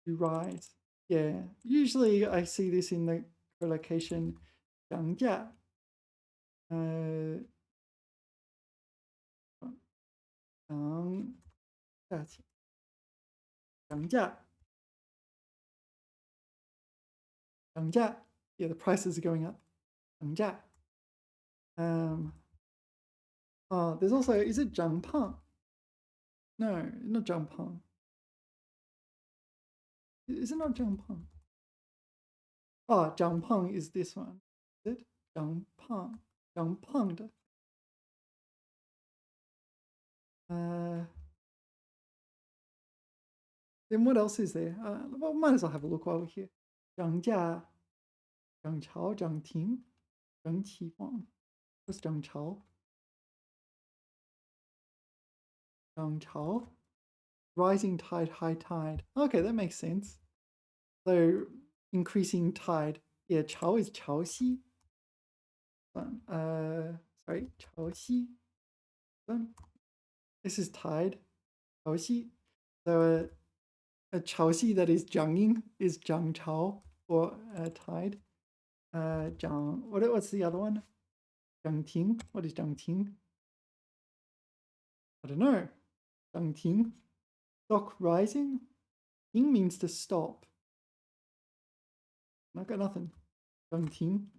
To rise. Yeah. Usually I see this in the collocation 涨价. 涨价钱. 涨价. 涨价. Yeah, the prices are going up. 涨价. There's also, is it 长胖? No, not 长胖. Is it not 长胖? Oh, 长胖 is this one. Is it? 长胖. 长胖的. Then what else is there? Well, might as well have a look while we're here. 涨价, 涨潮, 涨停, 涨起放. What's 涨潮? 涨潮. Rising tide, high tide. Okay, that makes sense. So increasing tide. Yeah, 潮 is 潮汐. Sorry, 潮汐. This is tide. 潮汐. So a 潮汐 that is 涨音 is 涨潮 or tide. what's the other one? 涨停. What is 涨停? I don't know. 涨停. Stock rising. 停 means to stop. I got nothing. 涨停.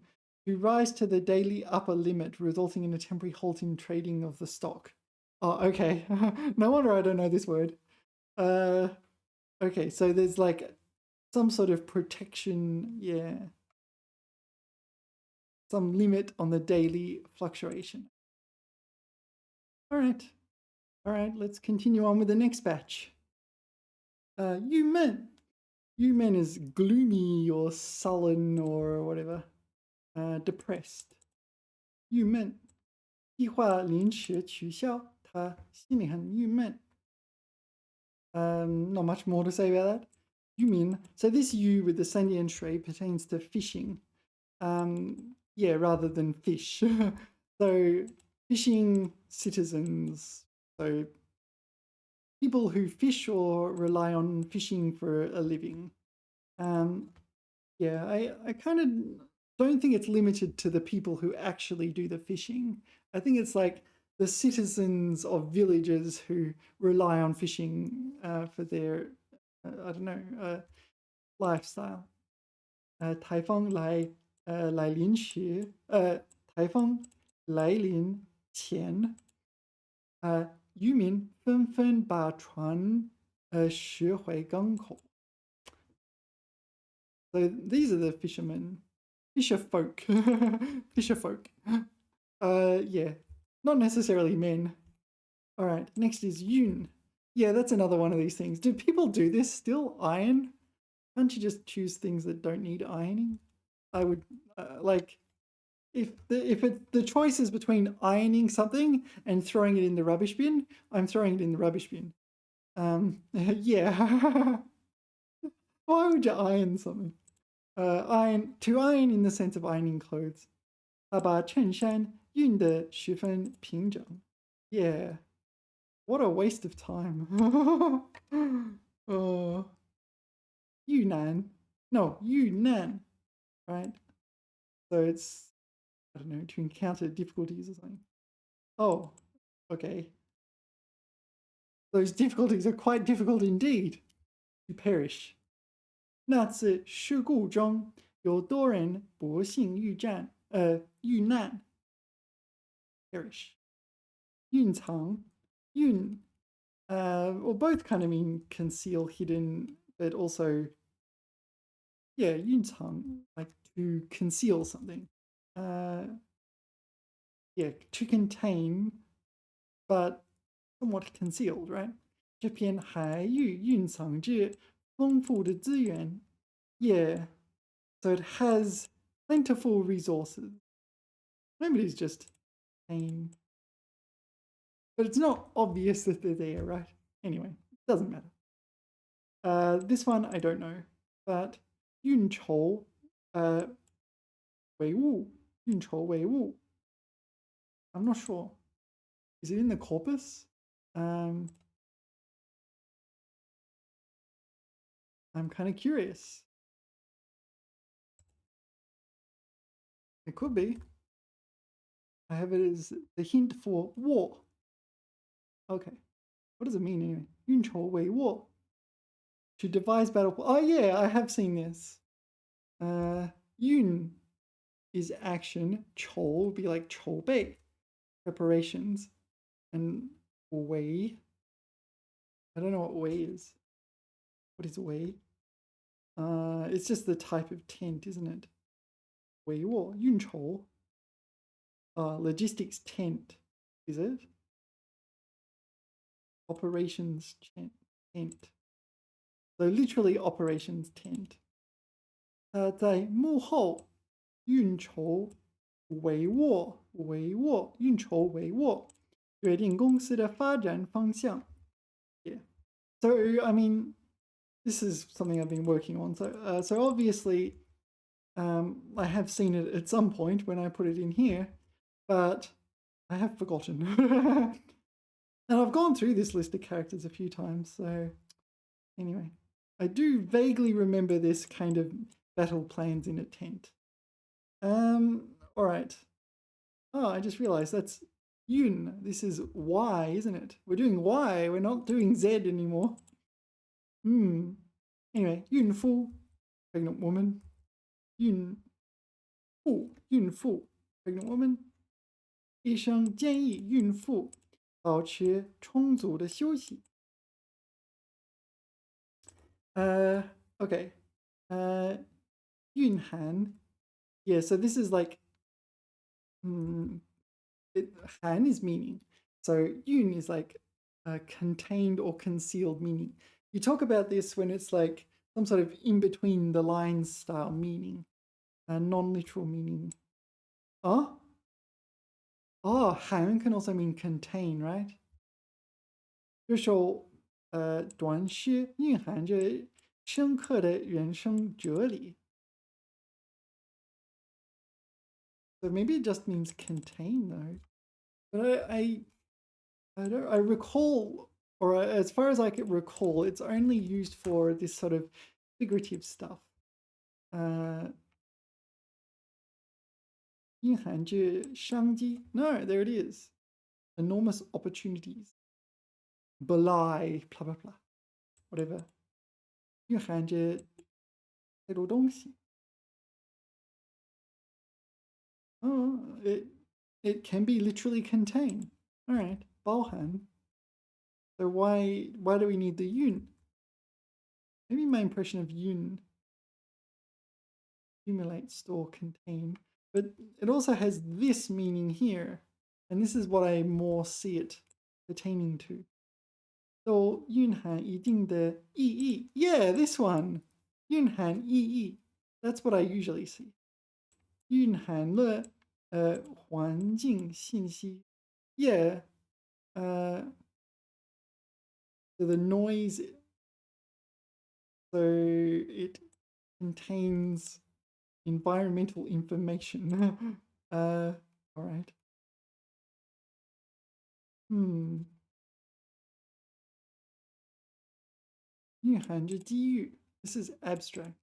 To rise to the daily upper limit, resulting in a temporary halt in trading of the stock. Oh, okay. No wonder I don't know this word. Okay, so there's like some sort of protection, yeah. Some limit on the daily fluctuation. All right, let's continue on with the next batch. 郁闷. 郁闷 is gloomy or sullen or whatever. Depressed. 郁闷. 计划临时取消，他心里很郁闷. Not much more to say about that. 渔民. So this you with the sandian shui pertains to fishing. Yeah, rather than fish. So fishing citizens. So people who fish or rely on fishing for a living. Yeah, I kind of don't think it's limited to the people who actually do the fishing. I think it's like the citizens of villages who rely on fishing for their, I don't know, lifestyle. 台风来临时，台风来临前，渔民纷纷把船驶回港口. So these are the fishermen. Fisher folk. Fisher folk. Yeah, not necessarily men. All right, next is yun. Yeah, that's another one of these things. Do people do this still? Iron? Can't you just choose things that don't need ironing? I would like if the choice is between ironing something and throwing it in the rubbish bin, I'm throwing it in the rubbish bin. Yeah. Why would you iron something? To iron in the sense of ironing clothes. 他把衬衫熨得十分平整. Yeah. What a waste of time. Yunnan. No, Yunnan. Right? So it's, I don't know, to encounter difficulties or something. Oh, okay. Those difficulties are quite difficult indeed. To perish. 那次事故中有多人不幸遇难 perish. 蕴藏 yun well, both kind of mean conceal, hidden, but also, yeah, 蕴藏, like to conceal something. Yeah, to contain, but somewhat concealed, right? 这片海域蕴藏着丰富的资源. Yeah, so it has plentiful resources. Maybe it's just saying, but it's not obvious that they're there, right? Anyway, doesn't matter. This one I don't know, but 运筹帷幄, 运筹帷幄. I'm not sure. Is it in the corpus? I'm kind of curious. It could be. I have it as the hint for war. Okay. What does it mean anyway? 运筹帷幄. To devise battle. Oh yeah, I have seen this. Yun is action. 筹 would be like 筹备, preparations. And 围, I don't know what 围 is. What is 围? It's just the type of tent, isn't it? 帷幄, 运筹. Logistics tent, is it? Operations tent. So literally operations tent. 在幕后运筹帷幄运筹帷幄决定公司的发展方向. Yeah. So I mean, this is something I've been working on. So obviously, I have seen it at some point when I put it in here, but I have forgotten. And I've gone through this list of characters a few times, so anyway. I do vaguely remember this kind of battle plans in a tent. Alright. Oh, I just realized that's Yun. This is Y, isn't it? We're doing Y, we're not doing Z anymore. Anyway, Yun Fu, pregnant woman. Yun Fu, pregnant woman. 医生建议孕妇保持充足的休息. Okay. 蕴含. Yeah, so this is like, Han is meaning. So yun is like contained or concealed meaning. You talk about this when it's like some sort of in between the lines style meaning, non-literal meaning. Oh, Han can also mean contain, right? 这首短诗蕴含着深刻的人生哲理. So maybe it just means contain though. But I recall, or as far as I can recall, it's only used for this sort of figurative stuff. 蕴含着商机. No, there it is. Enormous opportunities. Belie, blah blah blah. Whatever. 蕴含着太多东西. Oh, it can be literally contain. All right, 包含. So why do we need the yun? Maybe my impression of yun accumulate, store, contain. But it also has this meaning here. And this is what I more see it pertaining to. So 蕴含一定的意义. Yeah, this one. 蕴含意义. That's what I usually see. 蕴含了环境信息. Yeah. So the noise, so it contains environmental information. All right. 蕴含着机遇. This is abstract.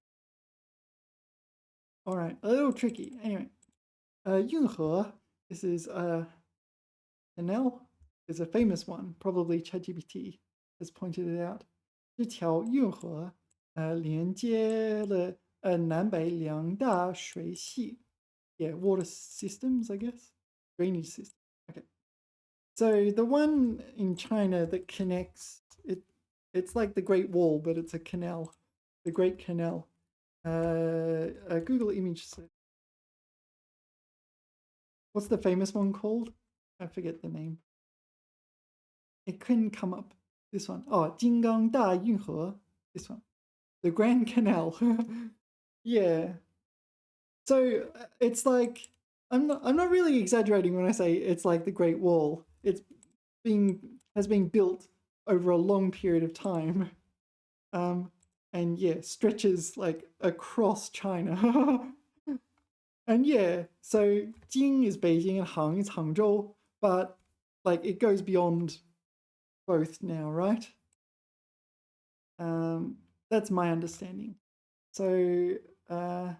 All right, a little tricky. Anyway, 运河. This is canal. Is a famous one. Probably ChatGPT has pointed it out. 这条运河连接了南北两大水系. Yeah, water systems, I guess. Drainage system. Okay. So the one in China that connects it, it's like the Great Wall, but it's a canal. The Great Canal. A Google image search. What's the famous one called? I forget the name. It couldn't come up. This one. Oh, 金刚大运河. This one. The Grand Canal. Yeah. So it's like I'm not really exaggerating when I say it's like the Great Wall. It's has been built over a long period of time. And yeah, stretches like across China. And yeah, so Jing is Beijing and Hang is Hangzhou, but like it goes beyond both now, right? That's my understanding. So I'm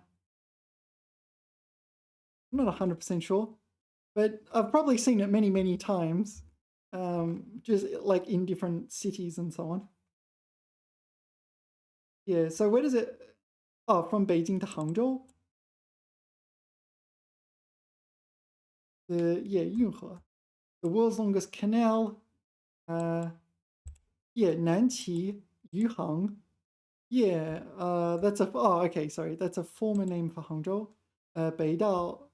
not 100% sure, but I've probably seen it many, many times, just like in different cities and so on. Yeah, so where does it... Oh, from Beijing to Hangzhou? Yeah, Yunhe. The world's longest canal. Yeah, Nanqi, Yuhang. Yeah, that's a... Oh, okay, sorry. That's a former name for Hangzhou. Beidao,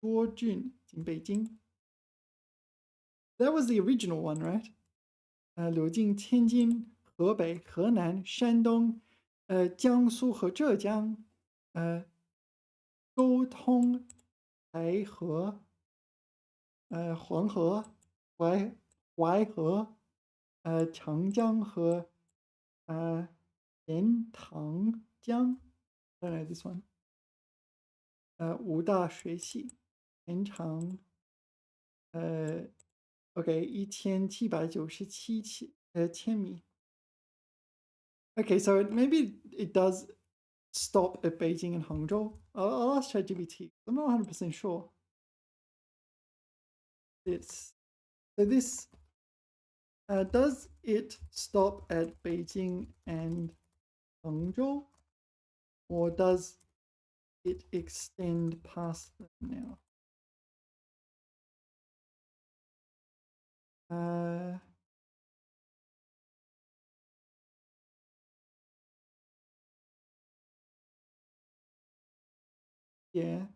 Duojun in Beijing. That was the original one, right? 柳进天津、河北、河南、山东、江苏和浙江，沟通淮河、黄河、淮河、长江和钱塘江。I don't know this one. 五大水系，全长OK 1797千米。Okay, so maybe it does stop at Beijing and Hangzhou. I'll ask ChatGPT. I'm not 100% sure. So this does it stop at Beijing and Hangzhou, or does it extend past them now? Yeah.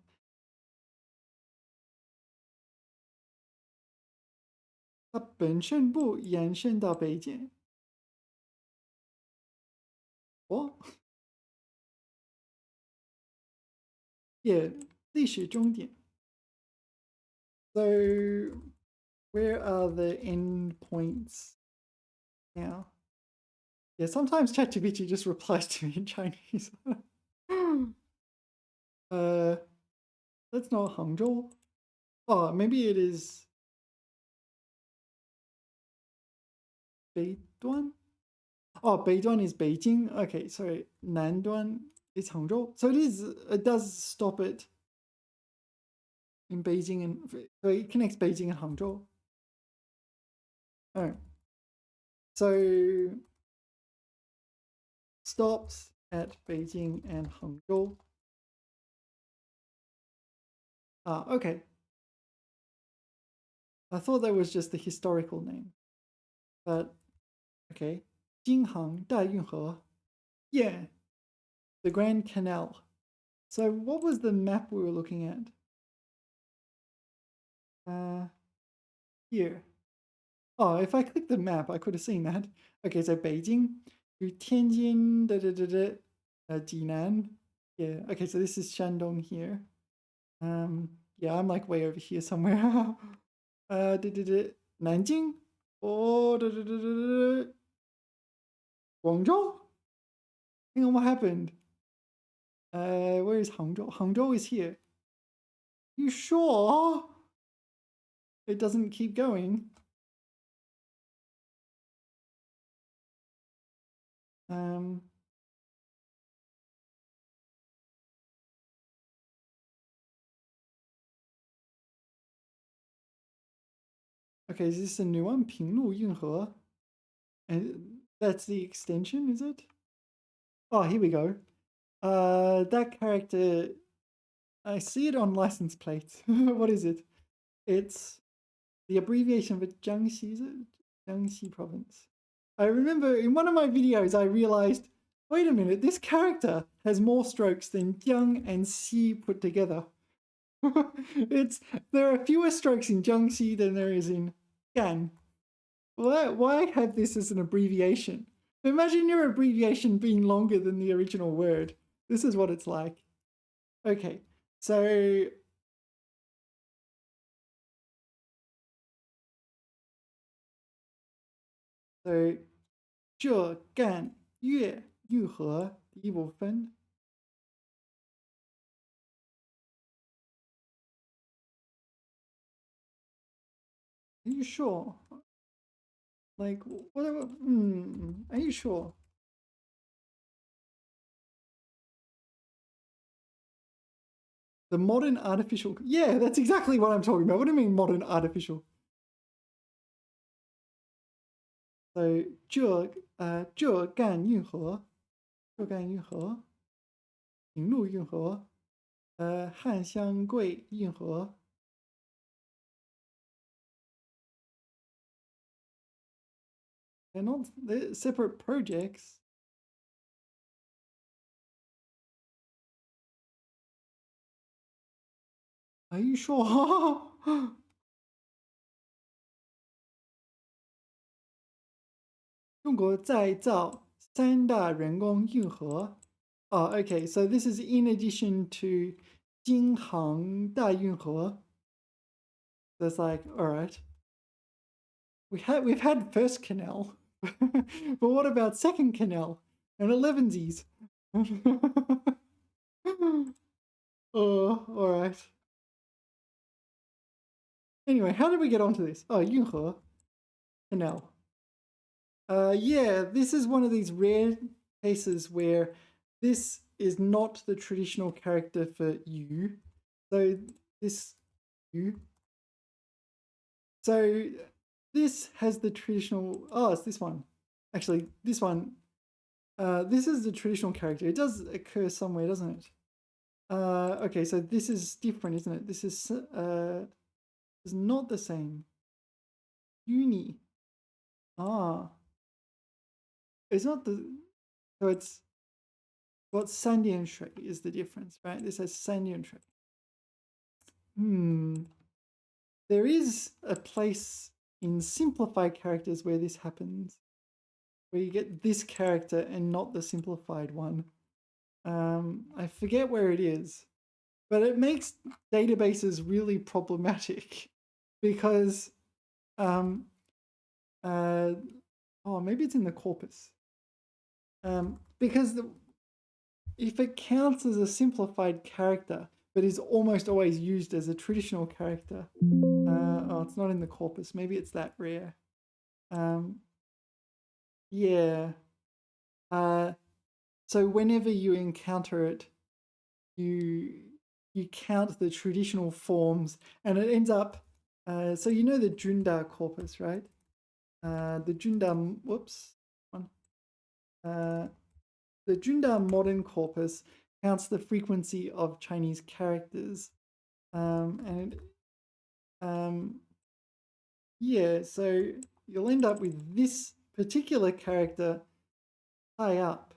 它本身不延伸到北京。哦 Yeah, 历史终点。So where are the end points now? Yeah, sometimes ChatGPT just replies to me in Chinese. That's not Hangzhou. Oh, maybe it is Beiduan? Oh, Beiduan is Beijing. Okay, sorry. Nanduan is Hangzhou. So it does stop it in Beijing, and so it connects Beijing and Hangzhou. Oh. So stops at Beijing and Hangzhou. Ah, okay. I thought that was just the historical name. But okay. 京杭大运河. Yeah. The Grand Canal. So what was the map we were looking at? Here. Oh, if I click the map, I could have seen that. Okay, so Beijing to Tianjin, Jinan. Yeah, okay, so this is Shandong here. Yeah, I'm like way over here somewhere. Nanjing? Oh, Guangzhou? Hang on, what happened? Where is Hangzhou? Hangzhou is here. You sure? It doesn't keep going. Okay, is this a new one? 平路运河. And that's the extension, is it? Oh, here we go. That character, I see it on license plates. What is it? It's the abbreviation for Jiangxi, is it? Jiangxi province. I remember in one of my videos, I realized, wait a minute, this character has more strokes than Jiang and Xi put together. There are fewer strokes in Jiangxi than there is in Gan. Why have this as an abbreviation? Imagine your abbreviation being longer than the original word. This is what it's like. Okay, so So 这干粤愈合第一部分。Are you sure? Like, whatever. Are you sure? The modern artificial. Yeah, that's exactly what I'm talking about. What do you mean modern artificial? So 这干运河，这干运河，平路运河，汉湘桂运河。They're separate projects. Are you sure? 中国再造三大人工运河。Oh, okay. So this is in addition to 京杭大运河. So it's like, all right. We've had first canal, but what about second canal and 11sies? Oh, all right. Anyway, how did we get onto this? Oh, 运河 canal. Yeah, this is one of these rare cases where this is not the traditional character for you. So this you. So this has the traditional. Oh, it's this one. Actually, this one. This is the traditional character. It does occur somewhere, doesn't it? Okay, so this is different, isn't it? This is not the same. Uni. Ah. It's not the. So it's. What Sandian Shui is the difference, right? This has Sandian Shui. There is a place in simplified characters where this happens, where you get this character and not the simplified one. I forget where it is, but it makes databases really problematic because, oh, maybe it's in the corpus. Because if it counts as a simplified character, but is almost always used as a traditional character, oh, it's not in the corpus. Maybe it's that rare. Yeah. So whenever you encounter it, you count the traditional forms, and it ends up. So you know the Junda corpus, right? The Junda. Whoops. One. The Junda modern corpus counts the frequency of Chinese characters, and yeah, so you'll end up with this particular character high up.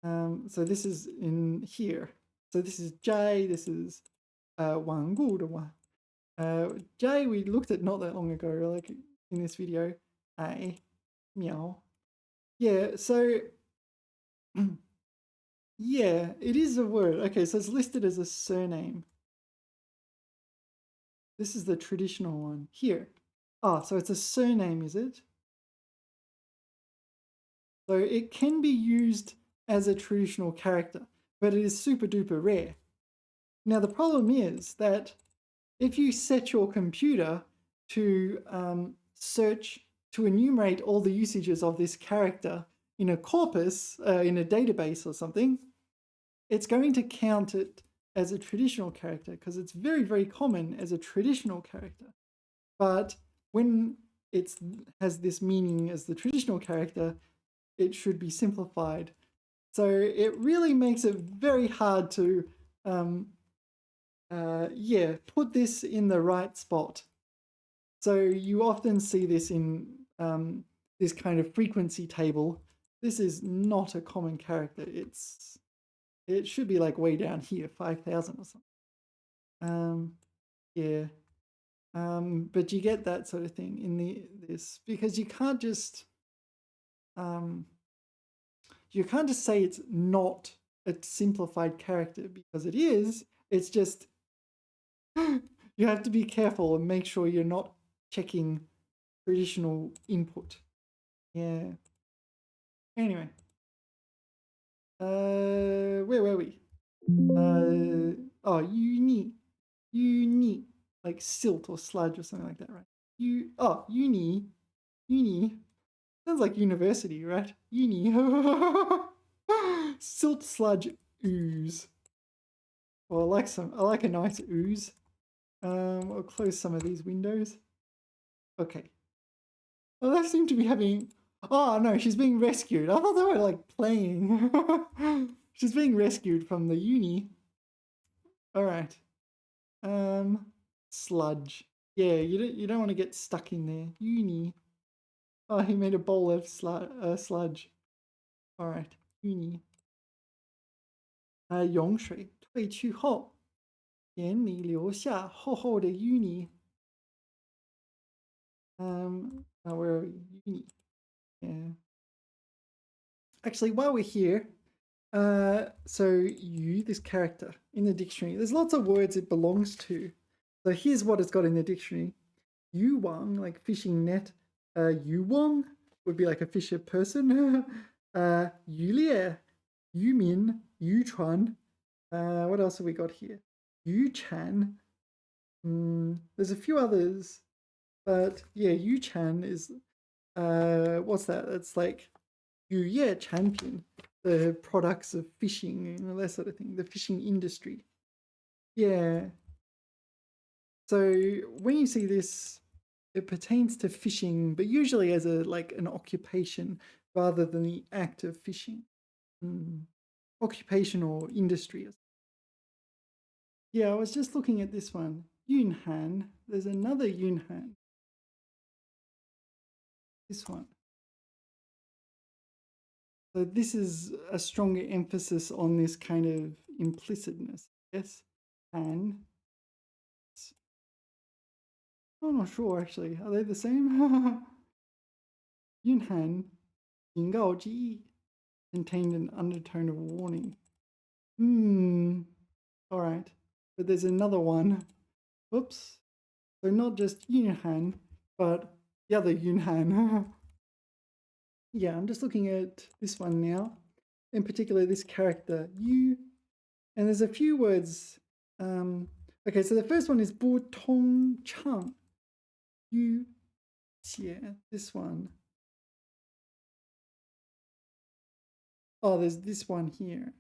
So this is in here. So this is J, this is 顽固的顽. J we looked at not that long ago, like in this video. A, meow. Yeah, so yeah, it is a word. Okay, so it's listed as a surname. This is the traditional one here. Ah, so it's a surname, is it? So it can be used as a traditional character, but it is super duper rare. Now the problem is that if you set your computer to search to enumerate all the usages of this character in a corpus, in a database or something, it's going to count it as a traditional character because it's very, very common as a traditional character. But when it has this meaning as the traditional character, it should be simplified. So it really makes it very hard to, put this in the right spot. So you often see this in this kind of frequency table. This is not a common character. It should be like way down here, 5,000 or something. Yeah. But you get that sort of thing in this because you can't just say it's not a simplified character because it is. It's just you have to be careful and make sure you're not checking traditional input. Yeah. Anyway. Where were we? Uni. Like silt or sludge or something like that, right? Uni. Sounds like university, right? Uni. Silt, sludge, ooze. Well, I like a nice ooze. I'll close some of these windows. Okay. Well, they seem to be having... Oh, no, she's being rescued. I thought they were, like, playing. She's being rescued from the uni. All right. Sludge. Yeah, you don't want to get stuck in there. Uni. Oh, he made a bowl of sludge. All right. Uni. 涌水退去后，眼里留下厚厚的淤泥。Where are we? Uni. Yeah. Actually, while we're here, so this character in the dictionary, there's lots of words it belongs to. So here's what it's got in the dictionary. Yu Wang, like fishing net. Yu Wang would be like a fisher person. Yu Lie, Yu Min, Yu Chuan. What else have we got here? Yu Chan. There's a few others, but yeah, Yu Chan is what's that? It's like Yu Ye champion, the products of fishing and all that sort of thing, the fishing industry. Yeah. So when you see this, it pertains to fishing, but usually as an occupation rather than the act of fishing. Occupation or industry. Yeah, I was just looking at this one. Yunhan. There's another Yunhan. This one. So this is a stronger emphasis on this kind of implicitness. Yes, Han. I'm not sure actually. Are they the same? Yunhan, 警告之意 contained an undertone of warning. All right. But there's another one. Whoops. So not just Yunhan, but the other Yunhan. Yeah, I'm just looking at this one now. In particular, this character, Yu. And there's a few words. Okay, so the first one is Bu Tong Chang. Yu. Yeah, this one. Oh, there's this one here.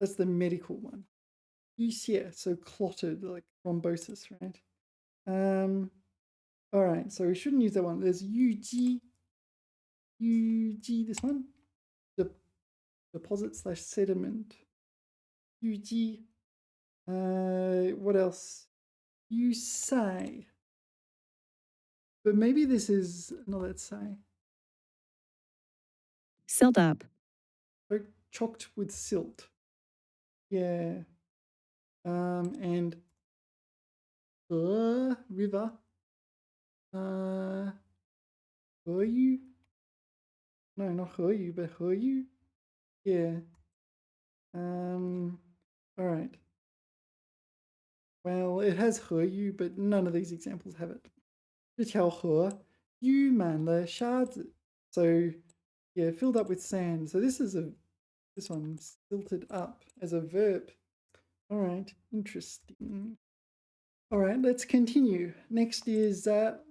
That's the medical one. Yu Xie, so clotted, like thrombosis, right? All right, so we shouldn't use that one. There's Yu Ji. Yu Ji, this one. Deposit / sediment. Yu Ji. What else? Yu Sai. But maybe this is, no, let's say. Silt up. Like chalked with silt. Yeah. And river. 河鱼. No, not 河鱼, but 河鱼. Yeah. All right. Well, it has 河鱼, but none of these examples have it. 这条河淤满了沙子. So, yeah, filled up with sand. So this one silted up as a verb. All right, interesting. All right, let's continue. Next is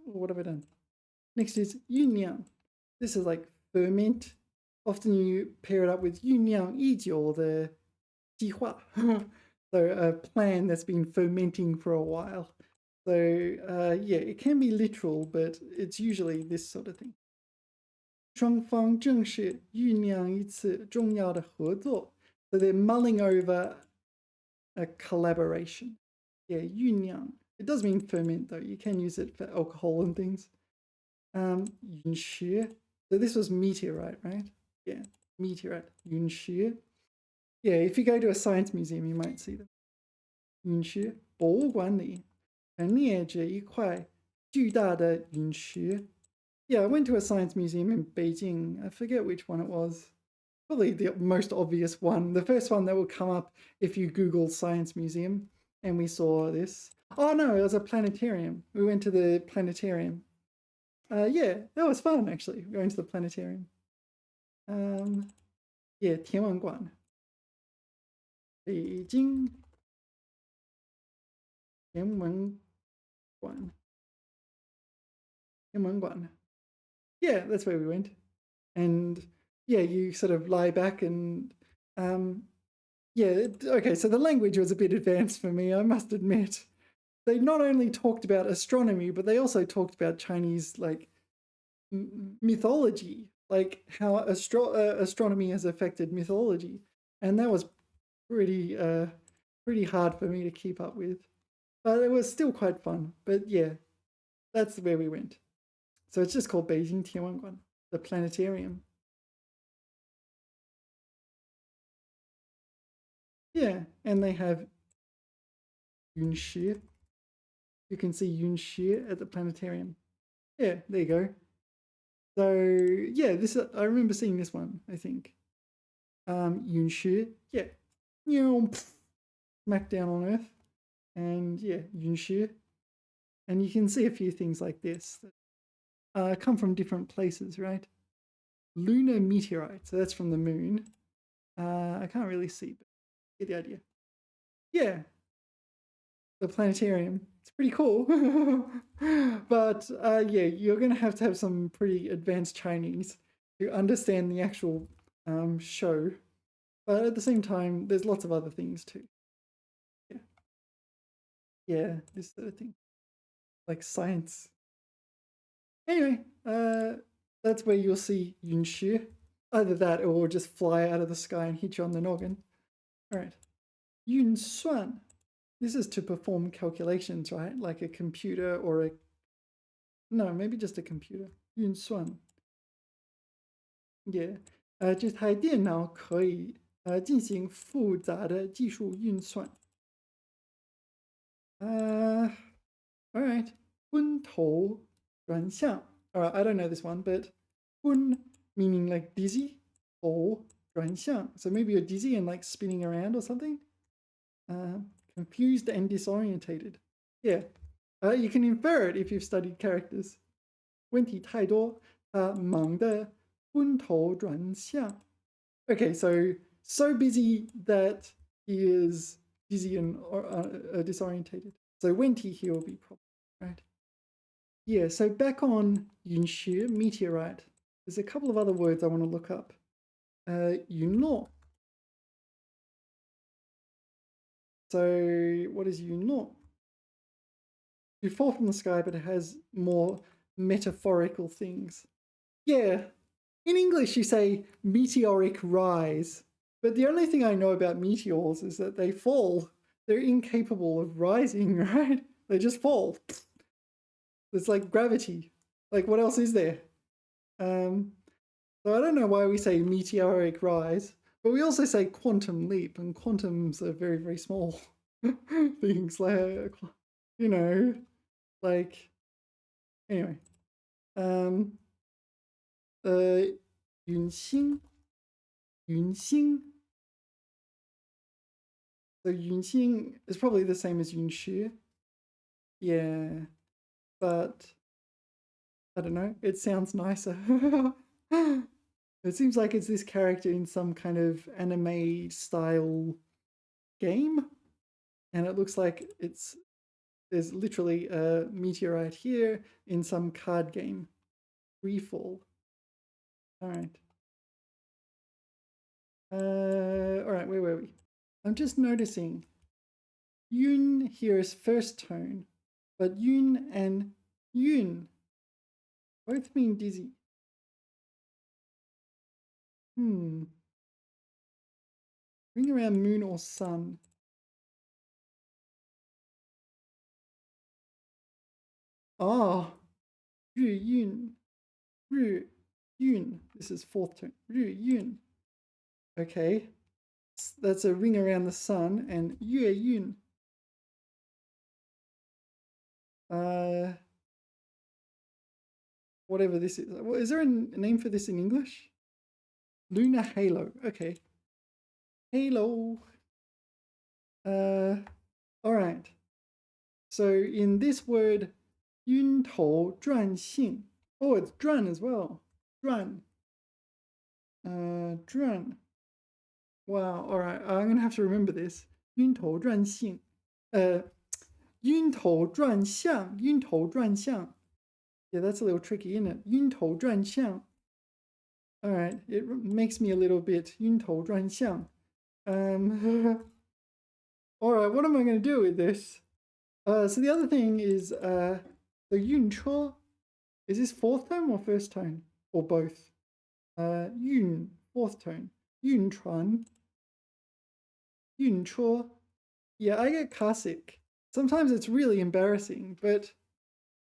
what have I done? Next is 酝酿. This is like ferment. Often you pair it up with 酝酿已久的计划. So a plan that's been fermenting for a while. So yeah, it can be literal, but it's usually this sort of thing. 双方正式酝酿一次重要的合作. So they're mulling over a collaboration. Yeah, 酝酿. It does mean ferment though. You can use it for alcohol and things. 陨石. So this was meteorite, right? Yeah, meteorite. 陨石. Yeah, if you go to a science museum, you might see them. 陨石博物馆里陈列着一块巨大的陨石. Yeah, I went to a science museum in Beijing. I forget which one it was. Probably the most obvious one. The first one that will come up if you Google science museum. And we saw this. Oh no, it was a planetarium. We went to the planetarium. Yeah, that was fun actually, going to the planetarium. Yeah, 天文馆. 北京天文馆. 天文馆. Yeah, that's where we went. And yeah, you sort of lie back and yeah, okay, so the language was a bit advanced for me, I must admit. They not only talked about astronomy, but they also talked about Chinese like mythology, like how astronomy has affected mythology, and that was pretty hard for me to keep up with, but it was still quite fun. But yeah, that's where we went. So it's just called Beijing Tianwenguan, the planetarium. Yeah, and they have Yunshi. You can see Yunshi at the planetarium. Yeah, there you go. So yeah, this I remember seeing this one, I think. Yunshi, yeah. Smack down on Earth. And yeah, Yunshi. And you can see a few things like this that come from different places, right? Lunar meteorite, so that's from the moon. I can't really see, but get the idea. Yeah, the planetarium. It's pretty cool. But yeah, you're going to have some pretty advanced Chinese to understand the actual show. But at the same time, there's lots of other things too. Yeah. Yeah, this sort of thing. Like science. Anyway, that's where you'll see Yunshi. Either that or it will just fly out of the sky and hit you on the noggin. All right. Yun Suan. This is to perform calculations, right? Like a computer or no, maybe just a computer. Yun Suan. Yeah. 这台电脑可以进行复杂的技术运算. All right. 昏头转向. All right, I don't know this one, but 昏 meaning like dizzy, 头转向. So maybe you're dizzy and like spinning around or something. Confused and disorientated. Yeah. You can infer it if you've studied characters. 问题太多，忙得昏头转向. Okay, so busy that he is dizzy and disorientated. So 问题 here will be problem, right? Yeah, so back on Yunshi, meteorite, there's a couple of other words I want to look up. Yunlo. So what is Yunlo? You fall from the sky, but it has more metaphorical things. Yeah, in English you say meteoric rise, but the only thing I know about meteors is that they fall. They're incapable of rising, right? They just fall. It's like gravity. Like what else is there? So I don't know why we say meteoric rise, but we also say quantum leap, and quantums are very, very small. things like, you know, like, anyway. Yunxing, Yunxing. So Yunxing is probably the same as Yunxi. Yeah, but I don't know. It sounds nicer. It seems like it's this character in some kind of anime style game, and it looks like there's literally a meteorite here in some card game. Freefall. All right. All right. Where were we? I'm just noticing Yun here is first tone, but Yun and Yun both mean dizzy. Ring around moon or sun. Ah, Ru Yun. Ru Yun. This is fourth tone. Ru Yun. Okay. That's a ring around the sun. And Yue Yun. Whatever this is. Is there a name for this in English? Lunar halo. Okay. Halo. All right. So in this word, yun tou zhuan xing. Oh, it's zhuan as well. Zhuan. Zhuan. Wow. All right. I'm gonna have to remember this. Yun tou zhuan xing. Yun tou zhuan xiang. Yun tou zhuan xiang. Yeah, that's a little tricky, isn't it? Yun tou zhuan xiang. All right. It makes me a little bit yun tou zhuan xiang. All right. What am I gonna do with this? So the other thing is the yun chuo. Is this fourth tone or first tone? Or both? Yun, fourth tone. Yun chuan. Yun chuo. Yeah, I get car sick. Sometimes it's really embarrassing, but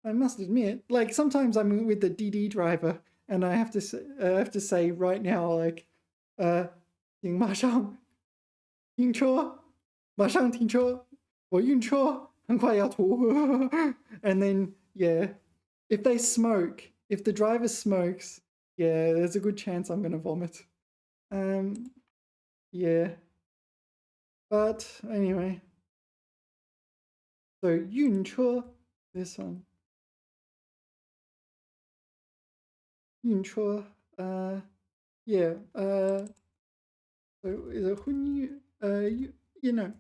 I must admit, like sometimes I'm with the DD driver and I have to say right now, like, 请马上停车，马上停车，我晕车，很快要吐。And then, yeah, if they smoke, if the driver smokes, yeah, there's a good chance I'm going to vomit. Yeah. But anyway. So, 晕车, this one. 晕车, yeah, so is it 昏晕, you know,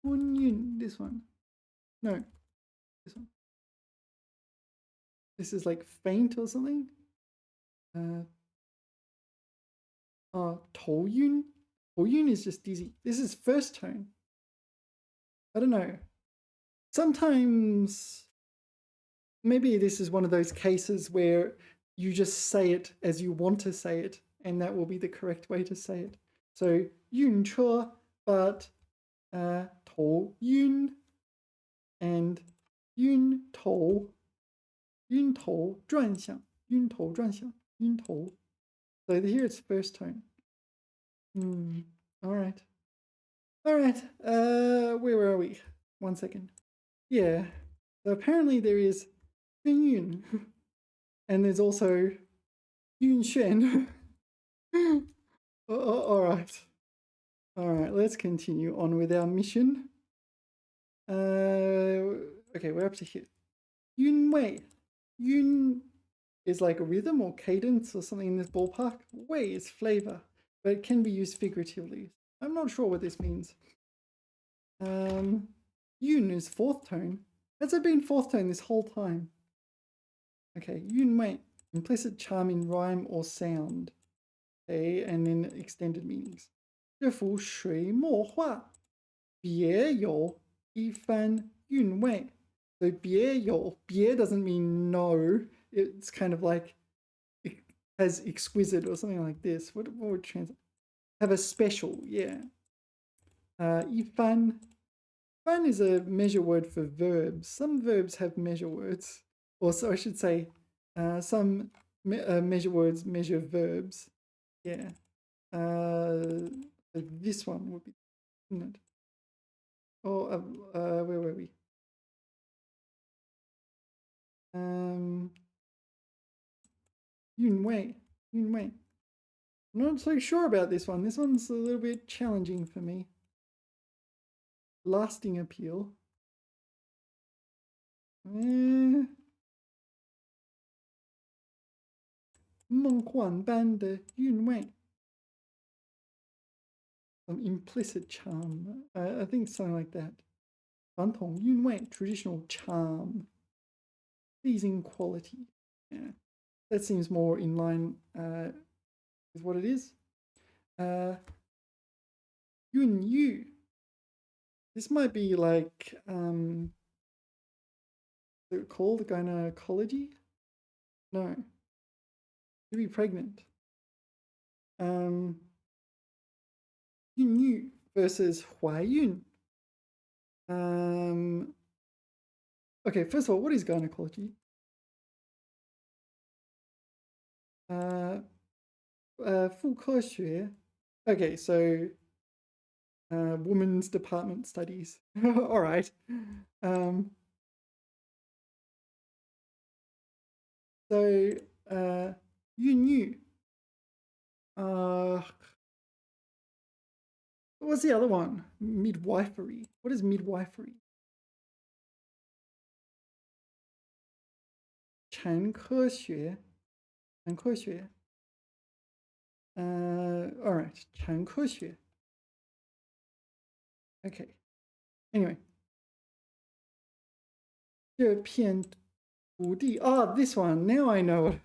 昏晕, this one. No, this one. This is like faint or something. 头晕. 头晕 is just dizzy. This is first tone. I don't know. Sometimes, maybe this is one of those cases where you just say it as you want to say it, and that will be the correct way to say it. So, 晕车, but 头晕 and 晕头转向 晕头转向 晕头. So here it's first tone. All right. Where are we? 1 second. Yeah. So apparently there is Yun, and there's also Yun Shen. All right. Let's continue on with our mission. Okay, we're up to here. Yun Wei. Yun is like a rhythm or cadence or something in this ballpark. Wei is flavor, but it can be used figuratively. I'm not sure what this means. Yun is fourth tone. Has it been fourth tone this whole time? Okay, Yun Wei, implicit charm in rhyme or sound. Okay, and then extended meanings. 这幅水墨画别有一番韵味. So 别有, 别 doesn't mean no. It's kind of like it has exquisite or something like this. What would translate? Have a special, yeah. 一番. Fan is a measure word for verbs. Some verbs have measure words. Or so I should say, some measure words measure verbs. Yeah. This one would be, isn't it? Oh, where were we? Yunwei. Yunwei. I'm not so sure about this one. This one's a little bit challenging for me. Lasting appeal. 梦幻般的韵味. Some implicit charm. I think something like that. 传统韵味, traditional charm. Pleasing quality. Yeah. That seems more in line with what it is. Yun yu. This might be like called gynecology? No. To be pregnant. Yun yu versus 怀孕. Okay, first of all, what is gynecology? 妇科学. Okay, so women's department studies. All right. So, 孕育. What's the other one? Midwifery. What is midwifery? 产科学. 产科学. All right. 产科学. Okay. Anyway. 这片土地. Oh, this one. Now I know it.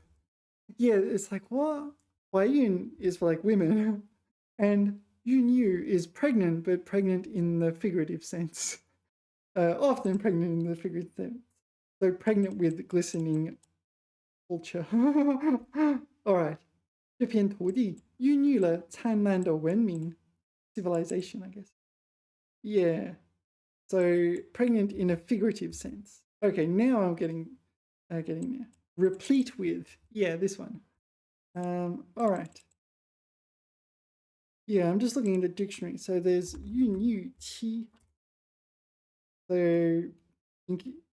Yeah, it's like, what? 怀孕 is for like women. And 孕育 is pregnant, but pregnant in the figurative sense. Often pregnant in the figurative sense. So pregnant with glistening culture. All right. 这片土地孕育了灿烂的文明 civilization, I guess. Yeah. So pregnant in a figurative sense. Okay, now I'm getting there. Replete with. Yeah, this one. All right. Yeah, I'm just looking at the dictionary. So there's 孕育期. So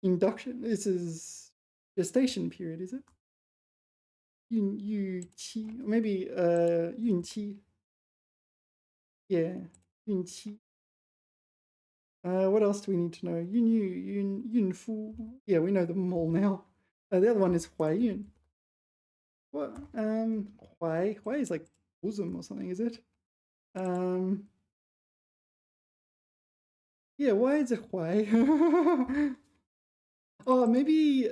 induction. This is gestation period, is it? 孕育期. Maybe 孕期. Yeah, 孕期. What else do we need to know? 孕育, yun fu. Yeah, we know them all now. The other one is 怀孕. What? 怀 is like bosom or something, is it? Yeah, why is it 怀? Oh, maybe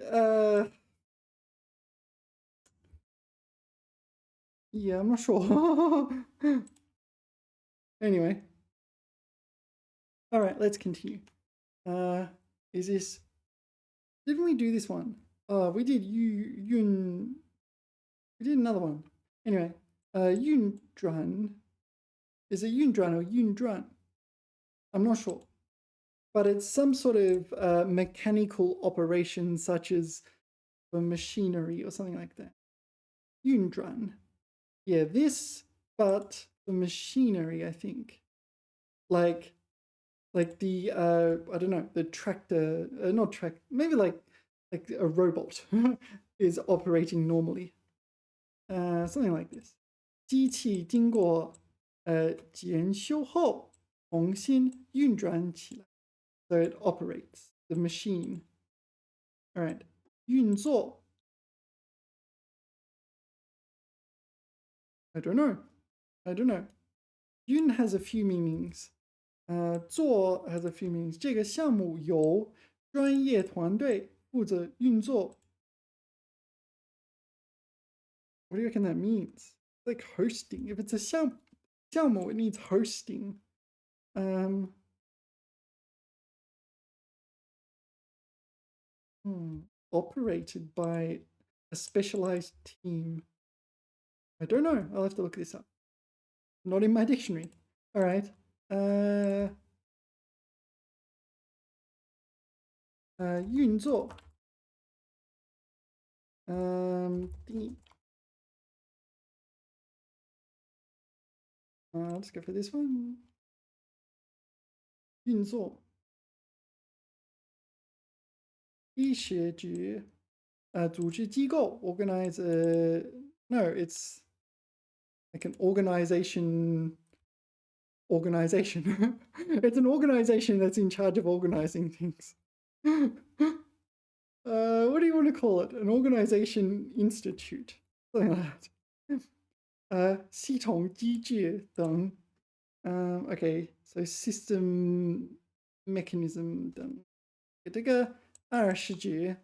yeah, I'm not sure. Anyway. All right, let's continue. Is this... Didn't we do this one? We did yun... We did another one. Anyway, yun dran. Is it yun dran or yun dran? I'm not sure. But it's some sort of mechanical operation such as for machinery or something like that. Yun dran. Yeah, this, but for machinery, I think. Like the I don't know, the tractor, not track, maybe like a robot is operating normally. Something like this. 机器经过检修后重新运转起来. So it operates the machine. All right. 运作. I don't know. Yun has a few meanings. 做 has a few meanings. 这个项目由专业团队负责运作. What do you reckon that means? It's like hosting. If it's a 项目, it needs hosting. Operated by a specialized team. I don't know. I'll have to look this up. Not in my dictionary. All right. 运作. Let's go for this one. 运作.医学局组织机构 organize no, it's like an organization. It's an organization that's in charge of organizing things. What do you want to call it? An organization institute. Something like that. 系统机制等 okay, so system mechanism 等。这个二是指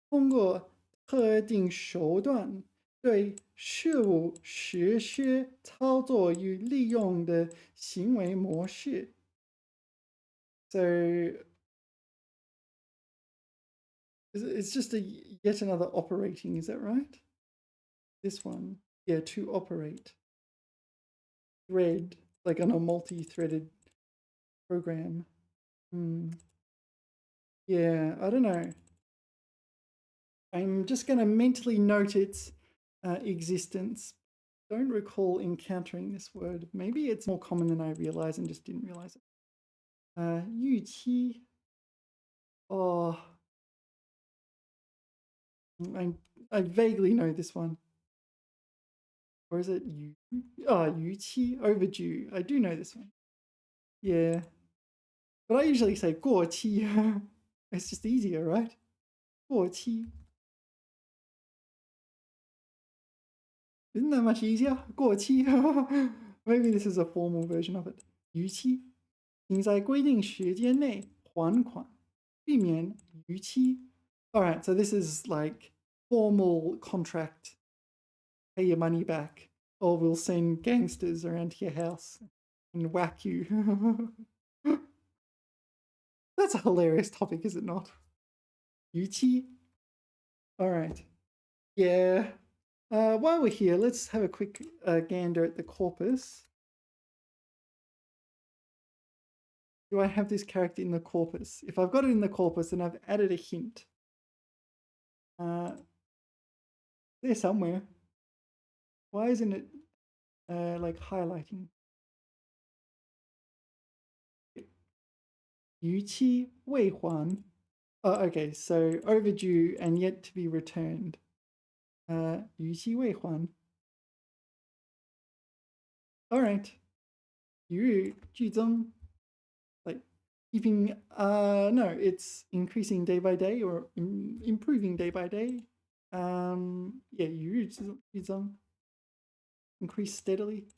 通过特定手段对事物实施操作与利用的行为模式。So it's just yet another operating, is that right? This one, yeah, to operate. Thread, like on a multi-threaded program. Yeah, I don't know. I'm just going to mentally note its existence. Don't recall encountering this word. Maybe it's more common than I realize and just didn't realize it. 预期 oh, I vaguely know this one. Or is it you? Oh, 逾期, overdue. I do know this one. Yeah. But I usually say 过期. It's just easier, right? 过期. Isn't that much easier? 过期. Maybe this is a formal version of it. 逾期. 请在规定时间内还款，避免逾期. Alright, so this is like formal contract. Pay your money back, or we'll send gangsters around to your house and whack you. That's a hilarious topic, is it not? 逾期. Alright. Yeah. While we're here, let's have a quick gander at the corpus. Do I have this character in the corpus? If I've got it in the corpus, then I've added a hint. There somewhere. Why isn't it like highlighting? 逾期未还. Oh, okay, so overdue and yet to be returned. 逾期未还. All right. 与日俱增. Like keeping, no, it's increasing day by day or improving day by day. Yeah, 与日俱增. Increase steadily.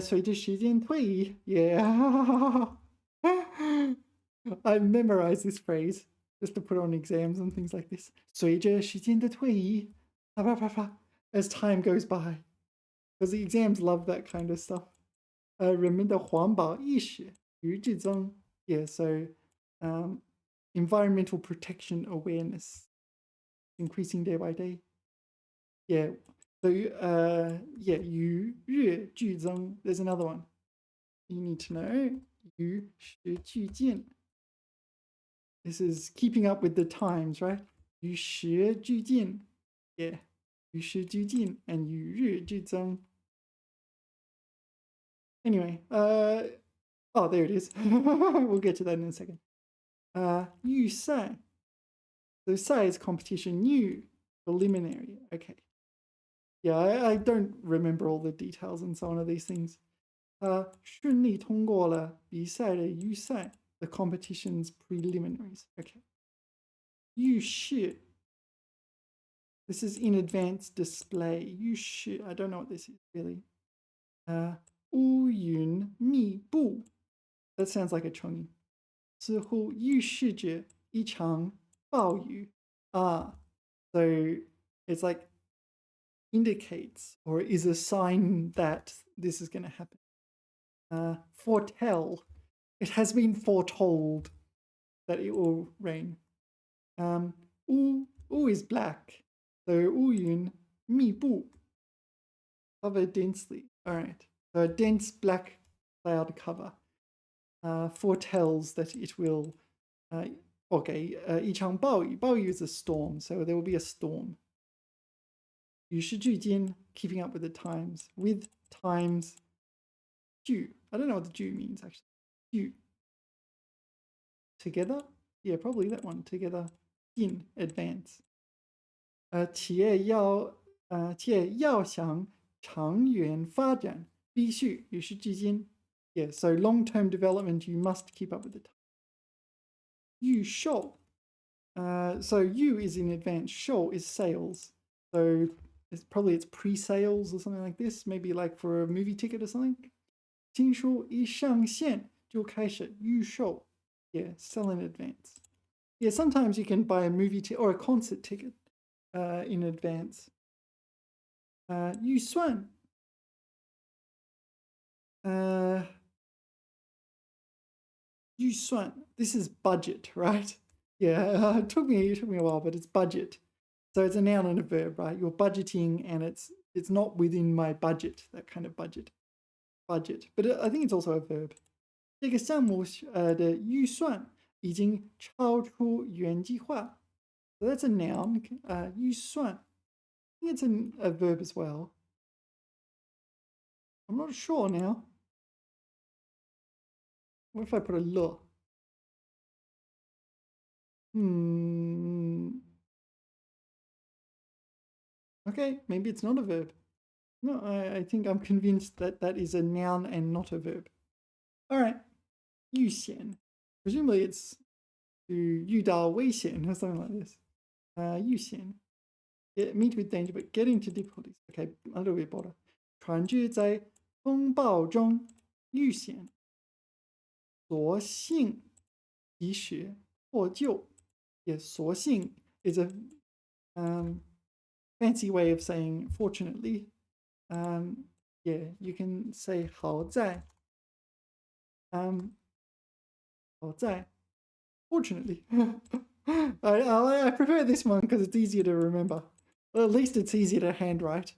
随着时间推移. Yeah. I memorized this phrase just to put on exams and things like this. 随着时间的推移. As time goes by. Because the exams love that kind of stuff. 人们的环保意识与日俱增. Yeah, so environmental protection awareness increasing day by day. Yeah. So yeah, 与日俱增. There's another one. You need to know. 与时俱进. This is keeping up with the times, right? 与时俱进. Yeah. 与时俱进 and 与日俱增. Anyway, oh, there it is. We'll get to that in a second. 预赛. So 赛 is competition. 预 preliminary. Okay. Yeah, I don't remember all the details and so on of these things. 顺利通过了比赛的预赛. The competition's preliminaries. Okay. 预示. This is in advance display. 预示. I don't know what this is really. 乌云密布. That sounds like a 成语. 似乎预示着一场暴雨. So it's like indicates or is a sign that this is going to happen. Foretell. It has been foretold that it will rain. 乌 is black. So 乌云密布. Cover densely. All right. So a dense black cloud cover foretells that it will. Okay. 一场暴雨. 暴雨 is a storm, so there will be a storm. 与时俱进, keeping up with the times. With times. 俱. I don't know what the 俱 means actually. 俱. Together? Yeah, probably that one. Together. 进 advance. 企业要想长远发展，必须与时俱进. Yeah, so long-term development, you must keep up with the time. 预售. So you is in advance, 售 is sales. So it's pre-sales or something like this, maybe like for a movie ticket or something. 新书一上线就开始预售. Yeah, sell in advance. Yeah, sometimes you can buy a movie ticket or a concert ticket in advance. 预算. This is budget, right? Yeah, it took me a while, but it's budget. So it's a noun and a verb, right? You're budgeting, and it's not within my budget, that kind of budget. Budget, but I think it's also a verb. 这个项目的预算已经超出原计划. So that's a noun. 预算. I think it's a verb as well. I'm not sure now. What if I put a le? Okay, maybe it's not a verb. No, I think I'm convinced that that is a noun and not a verb. All right, 遇险. Presumably it's to 遇到危险 or something like this. 遇险. Meet with danger, but get into difficulties. Okay, a little bit better. 船只在风暴中遇险，所幸及时获救. Yes, 所幸 is a fancy way of saying fortunately. Yeah, you can say 好在. 好在. Fortunately. I prefer this one because it's easier to remember. Well, at least it's easier to handwrite.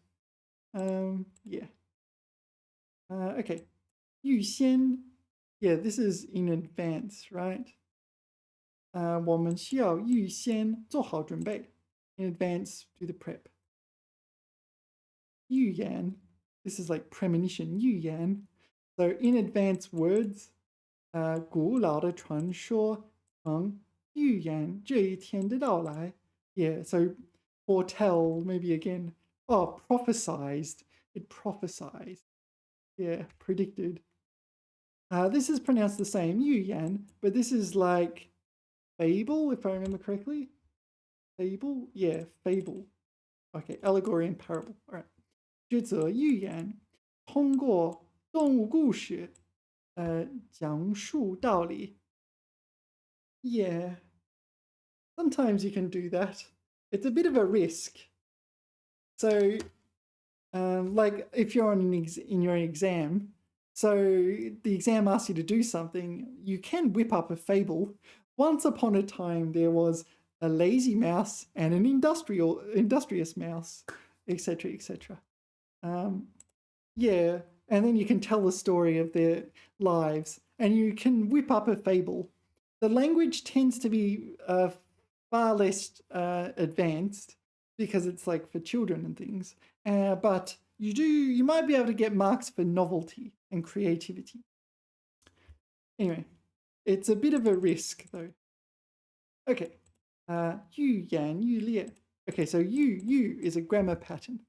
Yeah. Okay. 预先. Yeah, this is in advance, right? 我们需要预先做好准备. In advance, do the prep. 预言. This is like premonition. 预言. So in advance words. 古老的传说曾预言这一天的到来. Yeah, so foretell maybe again. Oh, prophesized. It prophesized. Yeah, predicted. This is pronounced the same, 预言, but this is like fable, if I remember correctly. Fable? Yeah, fable. Okay, allegory and parable. All right. 这则寓言通过动物故事讲述道理. Yeah. Sometimes you can do that. It's a bit of a risk. So, like if you're in your exam, so the exam asks you to do something, you can whip up a fable. Once upon a time, there was a lazy mouse and an industrious mouse, etc., etc. Yeah, and then you can tell the story of their lives, and you can whip up a fable. The language tends to be far less advanced because it's like for children and things. But you might be able to get marks for novelty and creativity. Anyway, it's a bit of a risk though. Okay, 愈演愈烈. Okay, so you is a grammar pattern.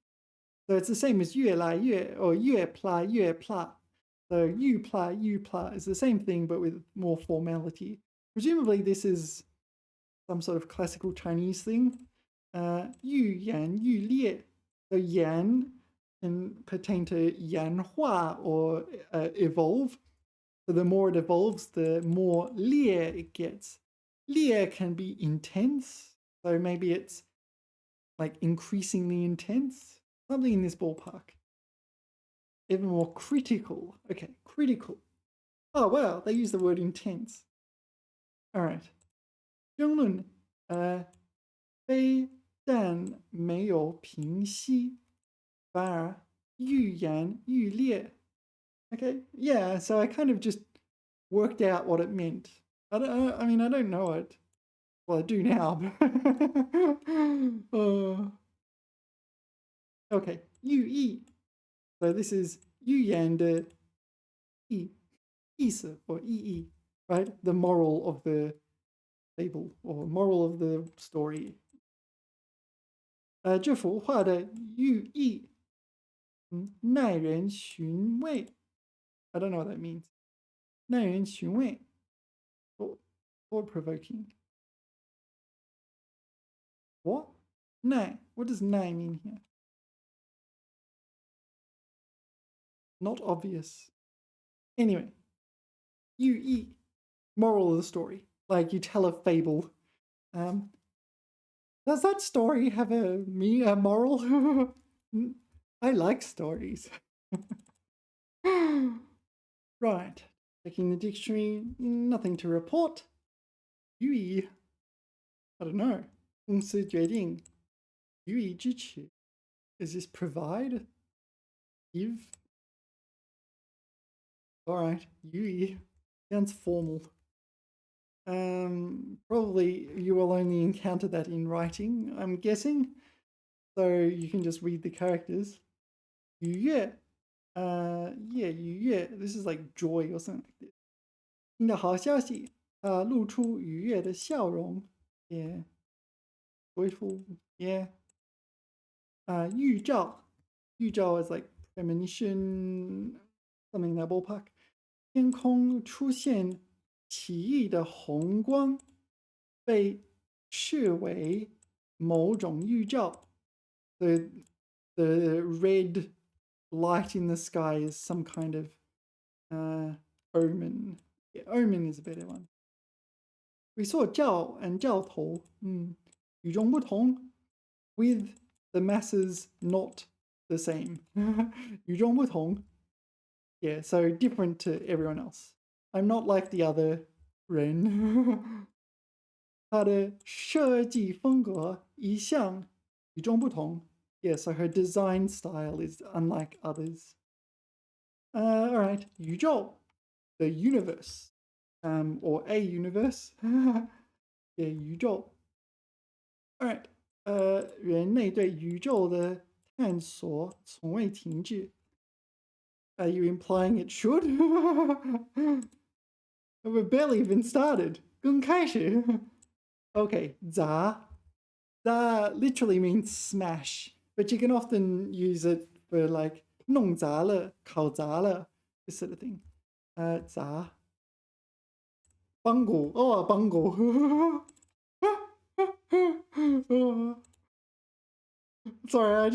So it's the same as 越来越 or 越plaai, 越pla. So you pla is the same thing but with more formality. Presumably this is some sort of classical Chinese thing. 愈演愈烈. So yan can pertain to 演化 or evolve. So the more it evolves, the more 烈 it gets. 烈 can be intense. So maybe it's like increasingly intense. Something in this ballpark. Even more critical. Okay, critical. Oh, wow, they use the word intense. All right. 争论非但没有平息，反而愈演愈烈. Okay, yeah, so I kind of just worked out what it meant. I don't know it. Well, I do now. Okay, 寓意. So this is 寓言的意思 or 意义, right? The moral of the fable or moral of the story. 这幅画的寓意耐人寻味。I don't know what that means. 耐人寻味 thought-provoking. What? 耐. What does 耐 mean here? Not obvious. Anyway, 寓意, moral of the story. Like you tell a fable. Does that story have a moral? I like stories. Right. Checking the dictionary, nothing to report. 寓意, I don't know. 公司决定予以支持. Is this provide? Give? Alright, 予以 sounds formal. Probably you will only encounter that in writing, I'm guessing. So you can just read the characters. 愉悦, yeah, 愉悦. This is like joy or something like this. 听到好消息, 露出愉悦的笑容. Yeah. Joyful, yeah. 预兆, 预兆 is like premonition, something in that ballpark. 天空出现奇异的红光，被视为某种预兆。The red light in the sky is some kind of omen. Yeah, omen is a better one. We saw 教 and 教头，与众不同 with the masses not the same. 与众不同 Yeah, so different to everyone else. I'm not like the other 人。她的设计风格一向与众不同。Yeah, so her design style is unlike others. All right, 宇宙 the universe, or a universe. Yeah, 宇宙 All right, 人类对宇宙的探索从未停止。Are you implying it should? We're barely even started. 刚开始 Okay, 砸 literally means smash, but you can often use it for like 弄砸了, 烤砸了, this sort of thing. 砸 bungle, oh, bungle. Sorry,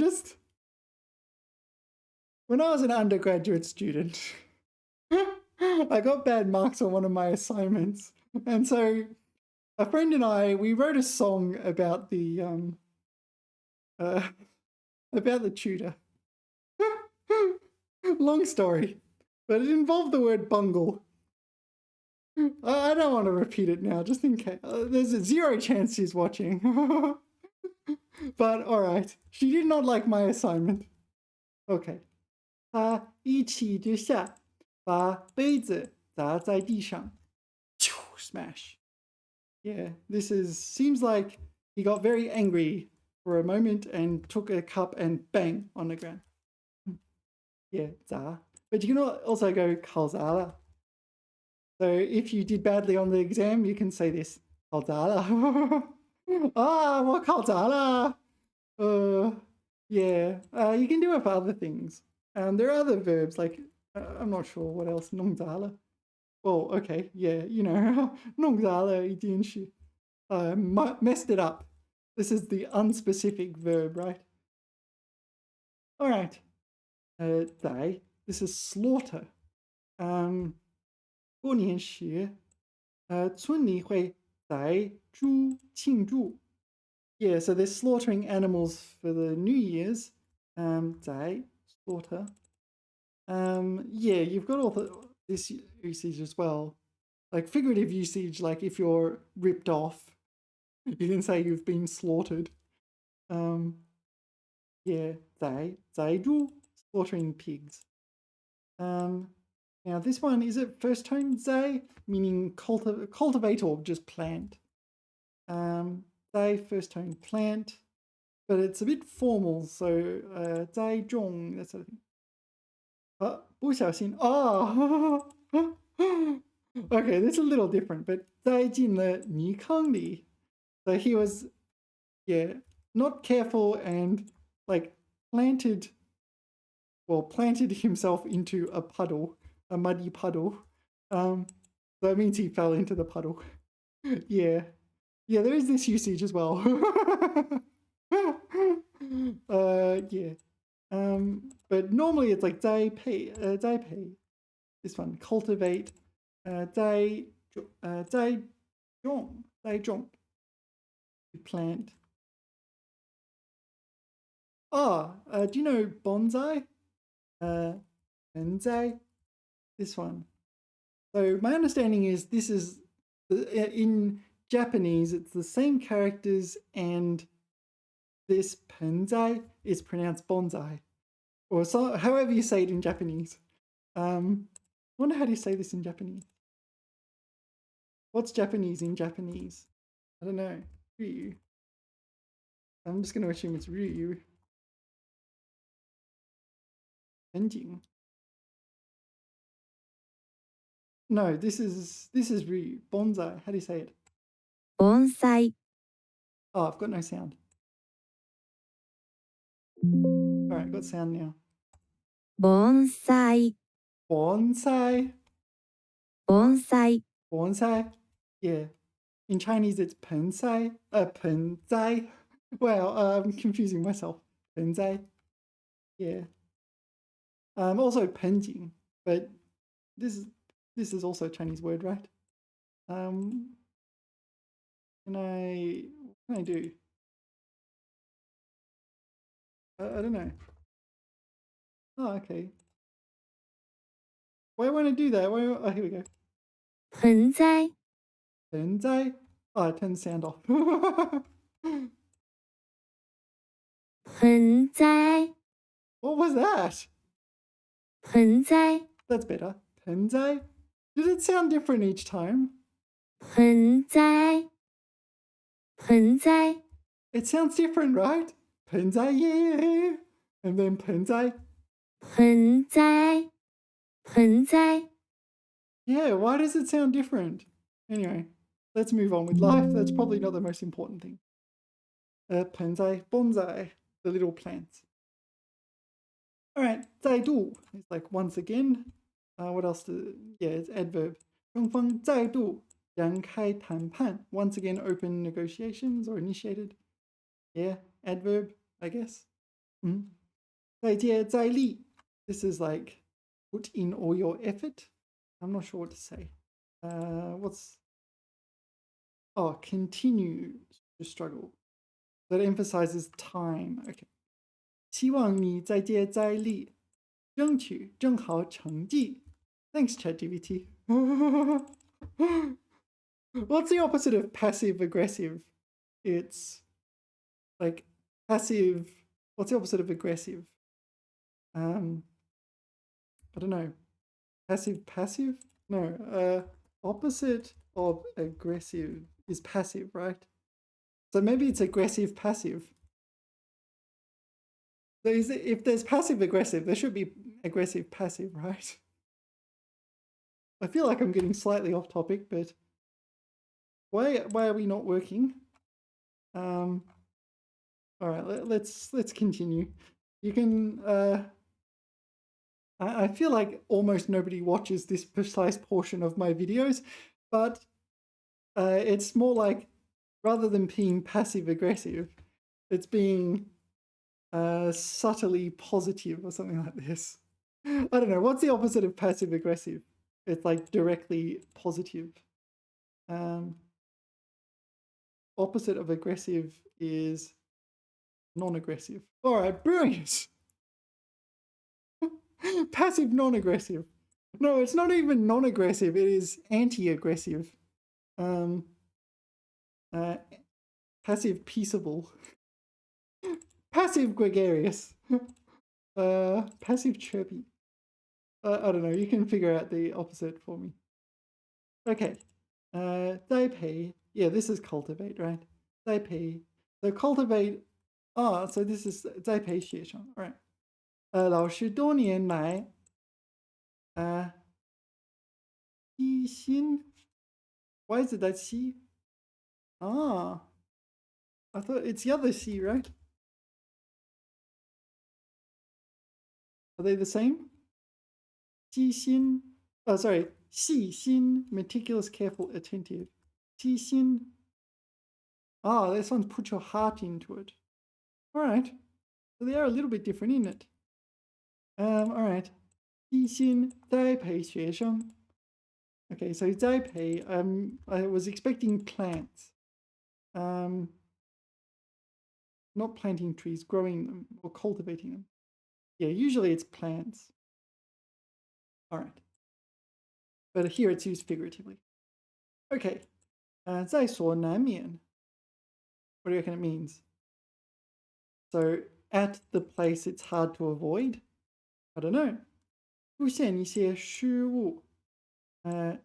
when I was an undergraduate student, I got bad marks on one of my assignments. And so a friend and we wrote a song about the tutor. Long story, but it involved the word bungle. I don't want to repeat it now, just in case. There's a 0 chance she's watching. But all right, she did not like my assignment. Okay. 他一气之下把杯子砸在地上 Smash. Yeah, this seems like he got very angry for a moment and took a cup and bang on the ground. Yeah, 砸. But you can also go 考砸了. So if you did badly on the exam, you can say this. 考砸了. 我考砸了. Yeah, you can do it for other things. There are other verbs like, I'm not sure what else, 弄砸了. Well, okay, yeah, you know, 弄砸了一件事. Messed it up. This is the unspecific verb, right? All right. 宰, this is slaughter. 过年时村里会宰猪庆祝. Yeah, so they're slaughtering animals for the New Year's. 宰 slaughter. Yeah, you've got all this usage as well. Like figurative usage, like if you're ripped off, you can say you've been slaughtered. Yeah, 宰猪, slaughtering pigs. Now this one, is it first tone 宰, meaning cultivate or just plant? 宰 first tone plant, but it's a bit formal, so 栽种, that sort of thing. 不小心 Okay, this is a little different, but 栽进了泥坑里. So he was, yeah, not careful and like planted himself into a puddle, a muddy puddle. That means he fell into the puddle. Yeah. Yeah, there is this usage as well. Yeah. But normally it's like 栽培, this one, cultivate, 栽种, plant. Do you know bonsai? Bonsai, this one. So my understanding is this is, in Japanese, it's the same characters, and this bonsai is pronounced bonsai, or so, however you say it in Japanese. I wonder how do you say this in Japanese? What's Japanese in Japanese? I don't know. Ryu. I'm just going to assume it's Ryu. Enjing. No, this is Ryu. Bonsai. How do you say it? Bonsai. Oh, I've got no sound. All right, got sound now. Bonsai. Bonsai. Bonsai. Bonsai. Yeah. In Chinese, it's pensai. Pensai. Wow, I'm confusing myself. Pensai. Yeah. Also penjing, but this is also a Chinese word, right? What can I do? I don't know. Oh, okay. Why won't I do that? Oh, here we go. 盆栽. Pensai. Oh, I turned the sound off. 盆栽. What was that? 盆栽. That's better. Pensai. Did it sound different each time? 盆栽. 盆栽. It sounds different, right? Pensai, yeah. And then pensai. 盆栽. 盆栽. Yeah, why does it sound different? Anyway, let's move on with life. That's probably not the most important thing. Pensai, bonsai, the little plants. All right, 再度 is like once again. What else? Yeah, it's adverb. 双方再度展开谈判. Once again, open negotiations or initiated. Yeah, adverb, I guess. 再接再厉. This is like put in all your effort. I'm not sure what to say. Continue to struggle. That emphasizes time. Okay. 希望你再接再厉，争取正好成绩. Thanks, ChatGPT. What's the opposite of passive aggressive? It's like passive. What's the opposite of aggressive? I don't know. Passive? No. Opposite of aggressive is passive, right? So maybe it's aggressive passive. So if there's passive aggressive, there should be aggressive passive, right? I feel like I'm getting slightly off topic, but why are we not working? All right, let's continue. You can. I feel like almost nobody watches this precise portion of my videos, but it's more like, rather than being passive aggressive, it's being subtly positive or something like this. I don't know. What's the opposite of passive aggressive? It's like directly positive. Opposite of aggressive is non-aggressive. All right, brilliant. Passive non-aggressive. No, it's not even non-aggressive. It is anti-aggressive. Passive peaceable. Passive gregarious. Passive chirpy. I don't know. You can figure out the opposite for me. Okay. 栽培. Yeah, this is cultivate, right? 栽培. So cultivate. So this is 栽培学生. All right. 老师多年来 Xi xin. Why is it that xi? Ah, I thought it's the other xi, right? Are they the same? Xi xin. Oh, sorry. Xi xin, meticulous, careful, attentive. Xi xin. Ah, this one's put your heart into it. All right. So they are a little bit different, isn't it? All right. 一心栽培学生. Okay, so 栽培, I was expecting plants. Not planting trees, growing them or cultivating them. Yeah, usually it's plants. All right. But here it's used figuratively. Okay. 在所难免. What do you reckon it means? So at the place it's hard to avoid? I don't know. 出现一些失误.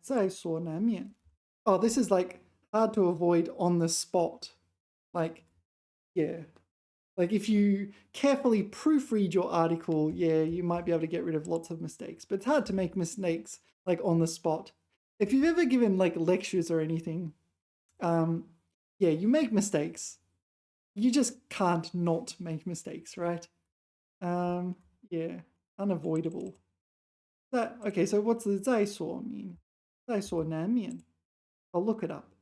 在所难免. Oh, this is like hard to avoid on the spot. Like, yeah. Like if you carefully proofread your article, yeah, you might be able to get rid of lots of mistakes. But it's hard to make mistakes like on the spot. If you've ever given like lectures or anything, yeah, you make mistakes. You just can't not make mistakes, right? Yeah, unavoidable. Okay, so what's the 在所 mean? 在所难免. I'll look it up.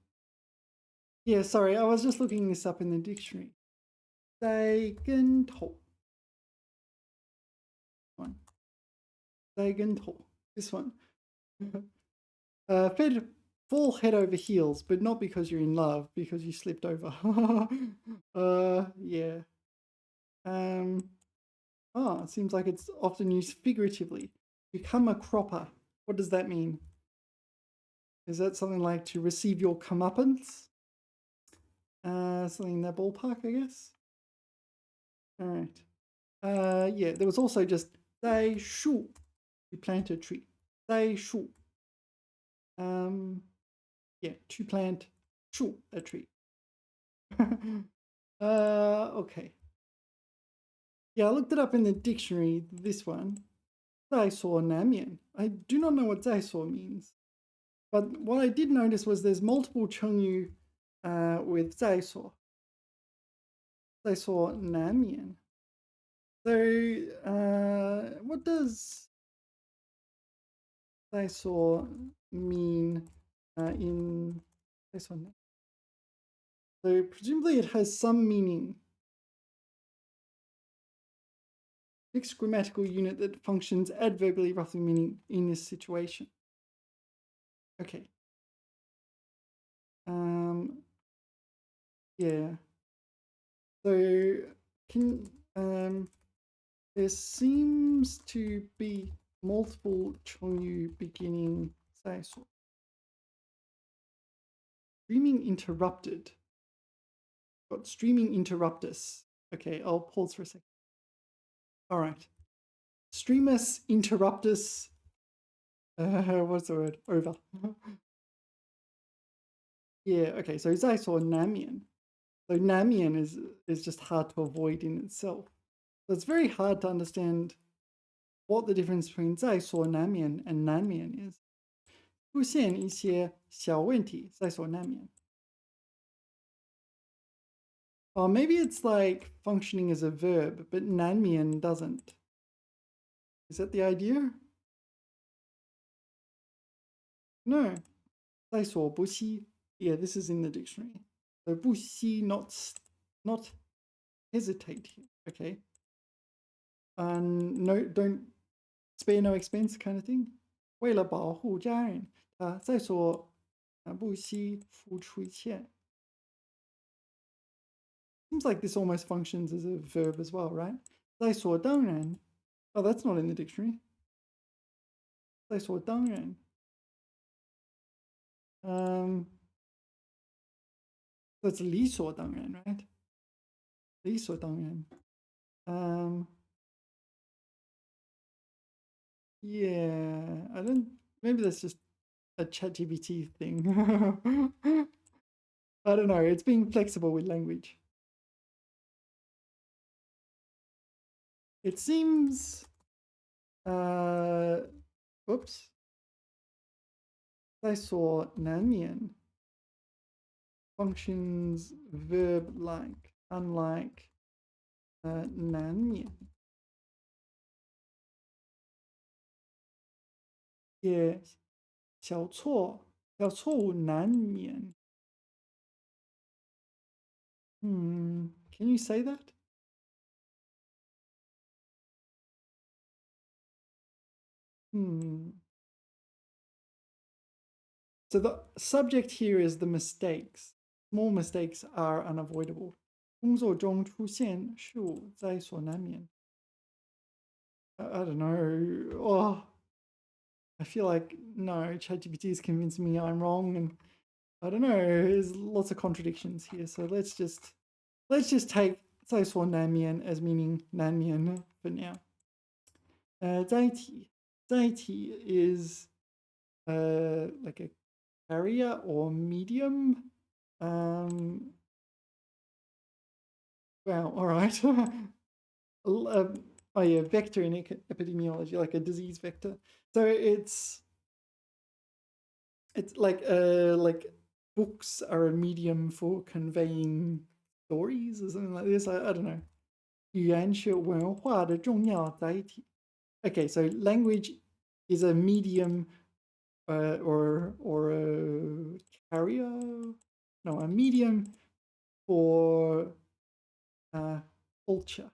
Yeah, sorry, I was just looking this up in the dictionary. 在跟头. This one. Fall head over heels, but not because you're in love, because you slipped over. Yeah. It seems like it's often used figuratively. Become a cropper. What does that mean? Is that something like to receive your comeuppance? Something in that ballpark, I guess. All right. Yeah, there was also just 栽树, to plant a tree. 栽树. Yeah, to plant 树, a tree. Okay. Yeah, I looked it up in the dictionary, this one. 在所难免. I do not know what 在所 means. But what I did notice was there's multiple chengyu with 在所. 在所难免. So, what does 在所 mean in 在所难? So presumably it has some meaning. Fixed grammatical unit that functions adverbially roughly meaning in this situation. Okay. Yeah. So there seems to be multiple chengyu beginning 在所. Streaming interrupted. Got streaming interruptus. Okay, I'll pause for a second. All right. Streamus interruptus. What's the word? Over. Yeah, okay, so 在所难免. So 难免 is just hard to avoid in itself. So it's very hard to understand what the difference between 在所难免 and 难免 is. 出现一些小问题，在所难免. Or maybe it's like functioning as a verb, but 难免 doesn't. Is that the idea? No. 在所不惜. Yeah, this is in the dictionary. So 不惜, not hesitate here, okay? No, don't spare no expense kind of thing. 为了保护家人，在所不惜付出一切. Seems like this almost functions as a verb as well, right? 在所当然. Oh, that's not in the dictionary. 在所当然. That's 理所当然, right? 理所当然. Yeah, I don't. Maybe that's just a ChatGPT thing. I don't know. It's being flexible with language. It seems. Oops. 在所难免 functions verb like, unlike 难免也小错误难免。Can you say that? So the subject here is the mistakes. Small mistakes are unavoidable. 工作中出现失误在所难免。I don't know. Oh, I feel like no, ChatGPT is convincing me I'm wrong, and I don't know. There's lots of contradictions here. So let's just take 在所难免 as meaning 难免 for now. 载体 is like a carrier or medium. Wow, all right. Oh yeah, vector in epidemiology, like a disease vector. So it's like books are a medium for conveying stories or something like this. I don't know. 语言是文化的重要载体. Okay, so language is a medium or a carrier. No, a medium for culture.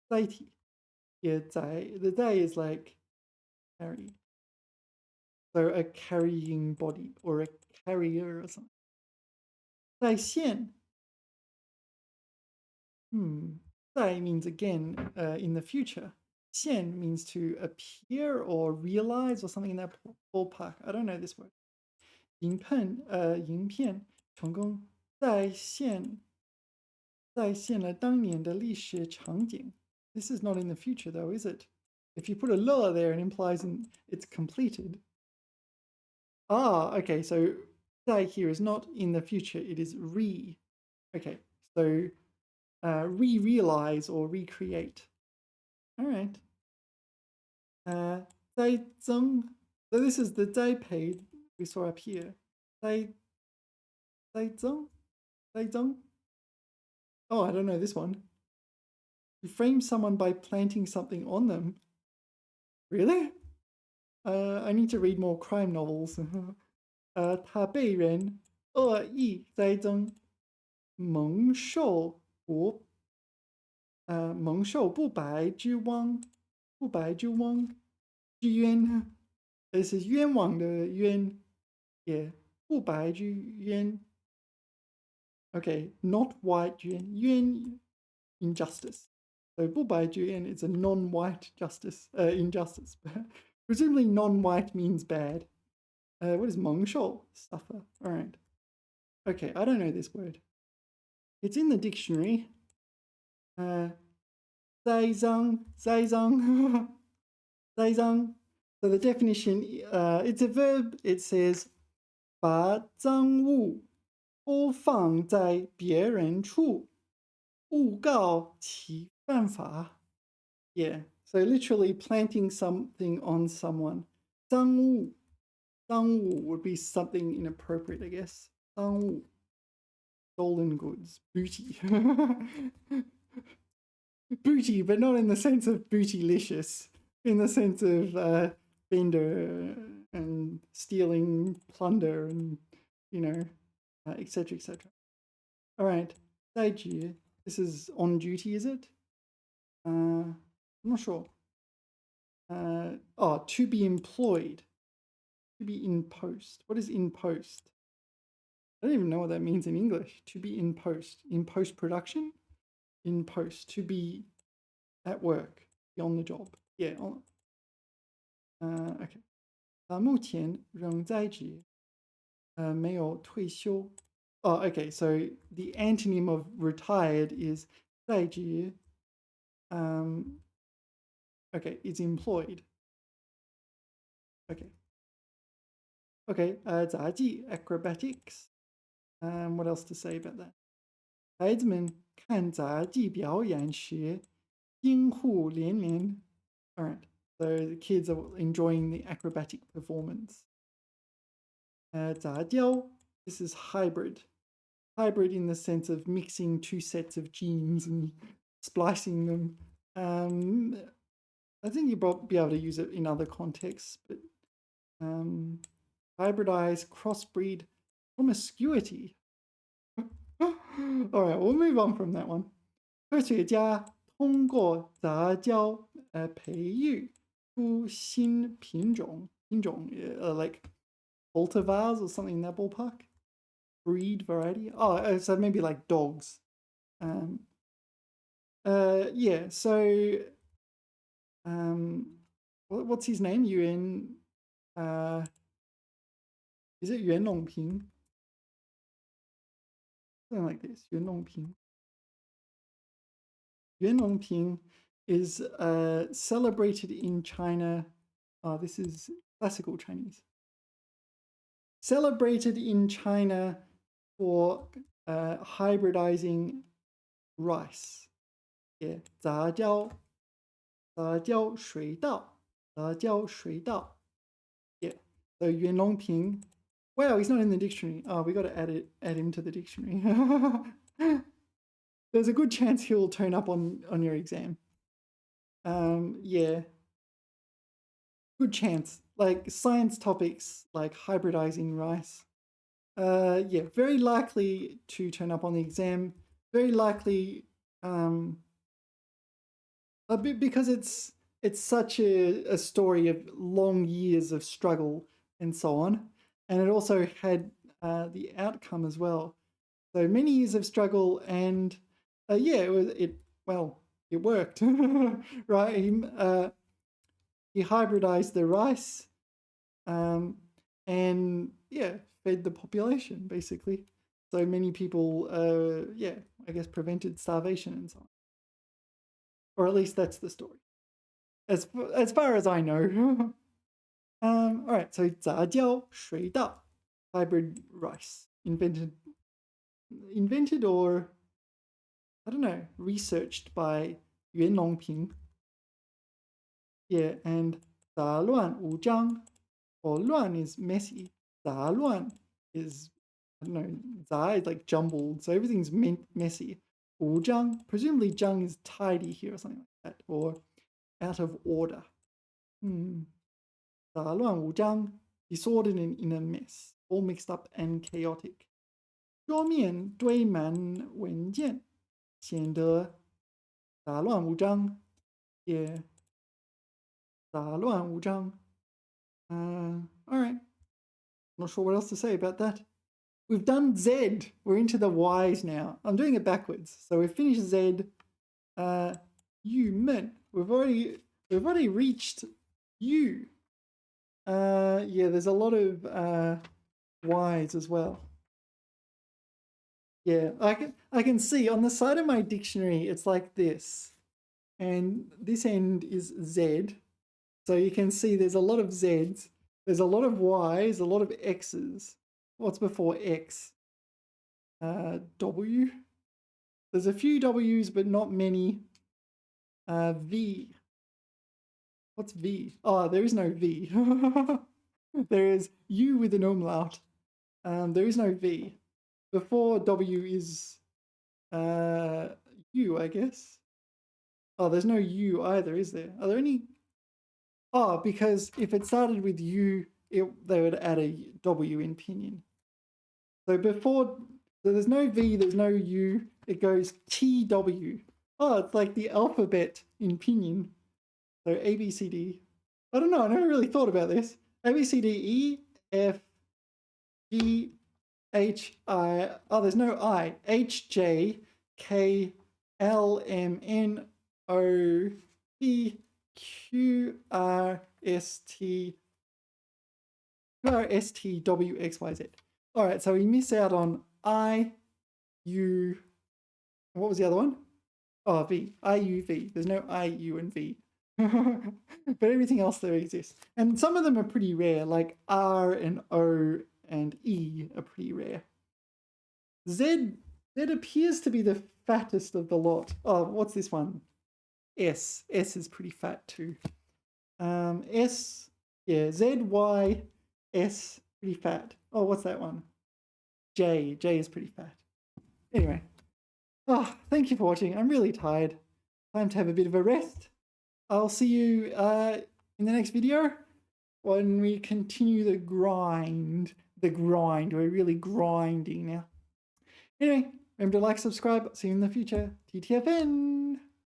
载体 yeah, 载 the 载 is like carry. So a carrying body or a carrier or something. 在线 在 means again in the future. 线 means to appear or realize or something in that ballpark. I don't know this word. 影片成功再现了当年的历史场景. This is not in the future though, is it? If you put a le there, it implies it's completed. Okay, so 在 here is not in the future, it is re. Okay, so re-realize or recreate. All right. 再增 so this is the 再培 we saw up here. 再增 Oh, I don't know this one. You frame someone by planting something on them. Really? I need to read more crime novels. 他被人恶意栽赃，蒙受不白之冤，This is 冤枉的冤，也不白之冤。Okay, not white 冤 injustice. So 不白之冤 is a non-white justice injustice. Presumably non-white means bad. What is 蒙受? Suffer. All right. Okay, I don't know this word. It's in the dictionary. 栽赃. So the definition, it's a verb. It says 把赃物播放在别人处，诬告其犯法. Yeah, so literally planting something on someone. 赃物 would be something inappropriate, I guess. 赃物 stolen goods, booty. Booty, but not in the sense of bootylicious, in the sense of bender and stealing plunder and, etc., etc. All right, 在职. This is on duty, is it? I'm not sure. To be employed. To be in post. What is in post? I don't even know what that means in English. To be in post. In post-production? In post. To be at work. Be on the job. Yeah. Okay. 目前仍在职。没有退休。Oh, okay. So the antonym of retired is 在职. Okay, is employed. Okay. Okay, 杂技 acrobatics. What else to say about that? 孩子们看杂技表演时惊呼连连. All right. So the kids are enjoying the acrobatic performance. 杂交, this is hybrid. Hybrid in the sense of mixing two sets of genes and splicing them. I think you'll be able to use it in other contexts, but hybridize, crossbreed, promiscuity. All right, we'll move on from that one. 科学家通过杂交培育出新品种 like cultivars or something in that ballpark. Breed variety. Oh, so maybe like dogs. Yeah. So, what's his name? Is it Yuan Longping? Something like this. Yuan Longping. Yuan Longping is celebrated in China. Oh, this is classical Chinese. Celebrated in China for hybridizing rice. Yeah, 杂交水稻. Yeah, so Yuan Longping. Wow, he's not in the dictionary. Oh, we got to add him to the dictionary. There's a good chance he'll turn up on your exam. Yeah, good chance. Like science topics like hybridizing rice. Yeah, very likely to turn up on the exam. Very likely, a bit because it's such a story of long years of struggle and so on, and it also had the outcome as well. So many years of struggle, and yeah, it worked, right? He hybridized the rice, and yeah, fed the population basically. So many people, yeah, I guess prevented starvation and so on, or at least that's the story, as far as I know. All right, so 杂交水稻 hybrid rice invented or I don't know, researched by Yuan Longping. Yeah, and 杂乱无章, or 乱 is messy. 杂乱 is, I don't know, 杂 is like jumbled, so everything's messy. 无章, presumably 章 is tidy here or something like that, or out of order. 杂乱无章, disordered and in a mess, all mixed up and chaotic. 桌面堆满文件，显得杂乱无章，也杂乱无章。All right. Not sure what else to say about that. We've done Z. We're into the Y's now. I'm doing it backwards. So we've finished Z. You men. We've already reached U. Yeah, there's a lot of Y's as well. Yeah, I can see on the side of my dictionary it's like this, and this end is Z. So you can see there's a lot of Z's, there's a lot of Y's, a lot of X's. What's before X? W. There's a few W's, but not many. V. What's V? Oh, there is no V. There is U with an umlaut. There is no V. Before W is U, I guess. Oh, there's no U either, is there? Are there any? Oh, because if it started with U, they would add a W in pinyin. So there's no V, there's no U, it goes TW. Oh, it's like the alphabet in pinyin. So A, B, C, D. I don't know, I never really thought about this. A, B, C, D, E, F, G, H, I. Oh, there's no I. H, J, K, L, M, N, O, P, Q, R, S, T, W, X, Y, Z. All right, so we miss out on I, U. What was the other one? Oh, V. I, U, V. There's no I, U, and V. But everything else there exists. And some of them are pretty rare, like R and O and E are pretty rare. Z appears to be the fattest of the lot. Oh, what's this one? S is pretty fat too. S, yeah, Z, Y, S, pretty fat. Oh, what's that one? J is pretty fat. Anyway, thank you for watching. I'm really tired. Time to have a bit of a rest. I'll see you in the next video when we continue the grind. We're really grinding now. Anyway, remember to like, subscribe. See you in the future. TTFN.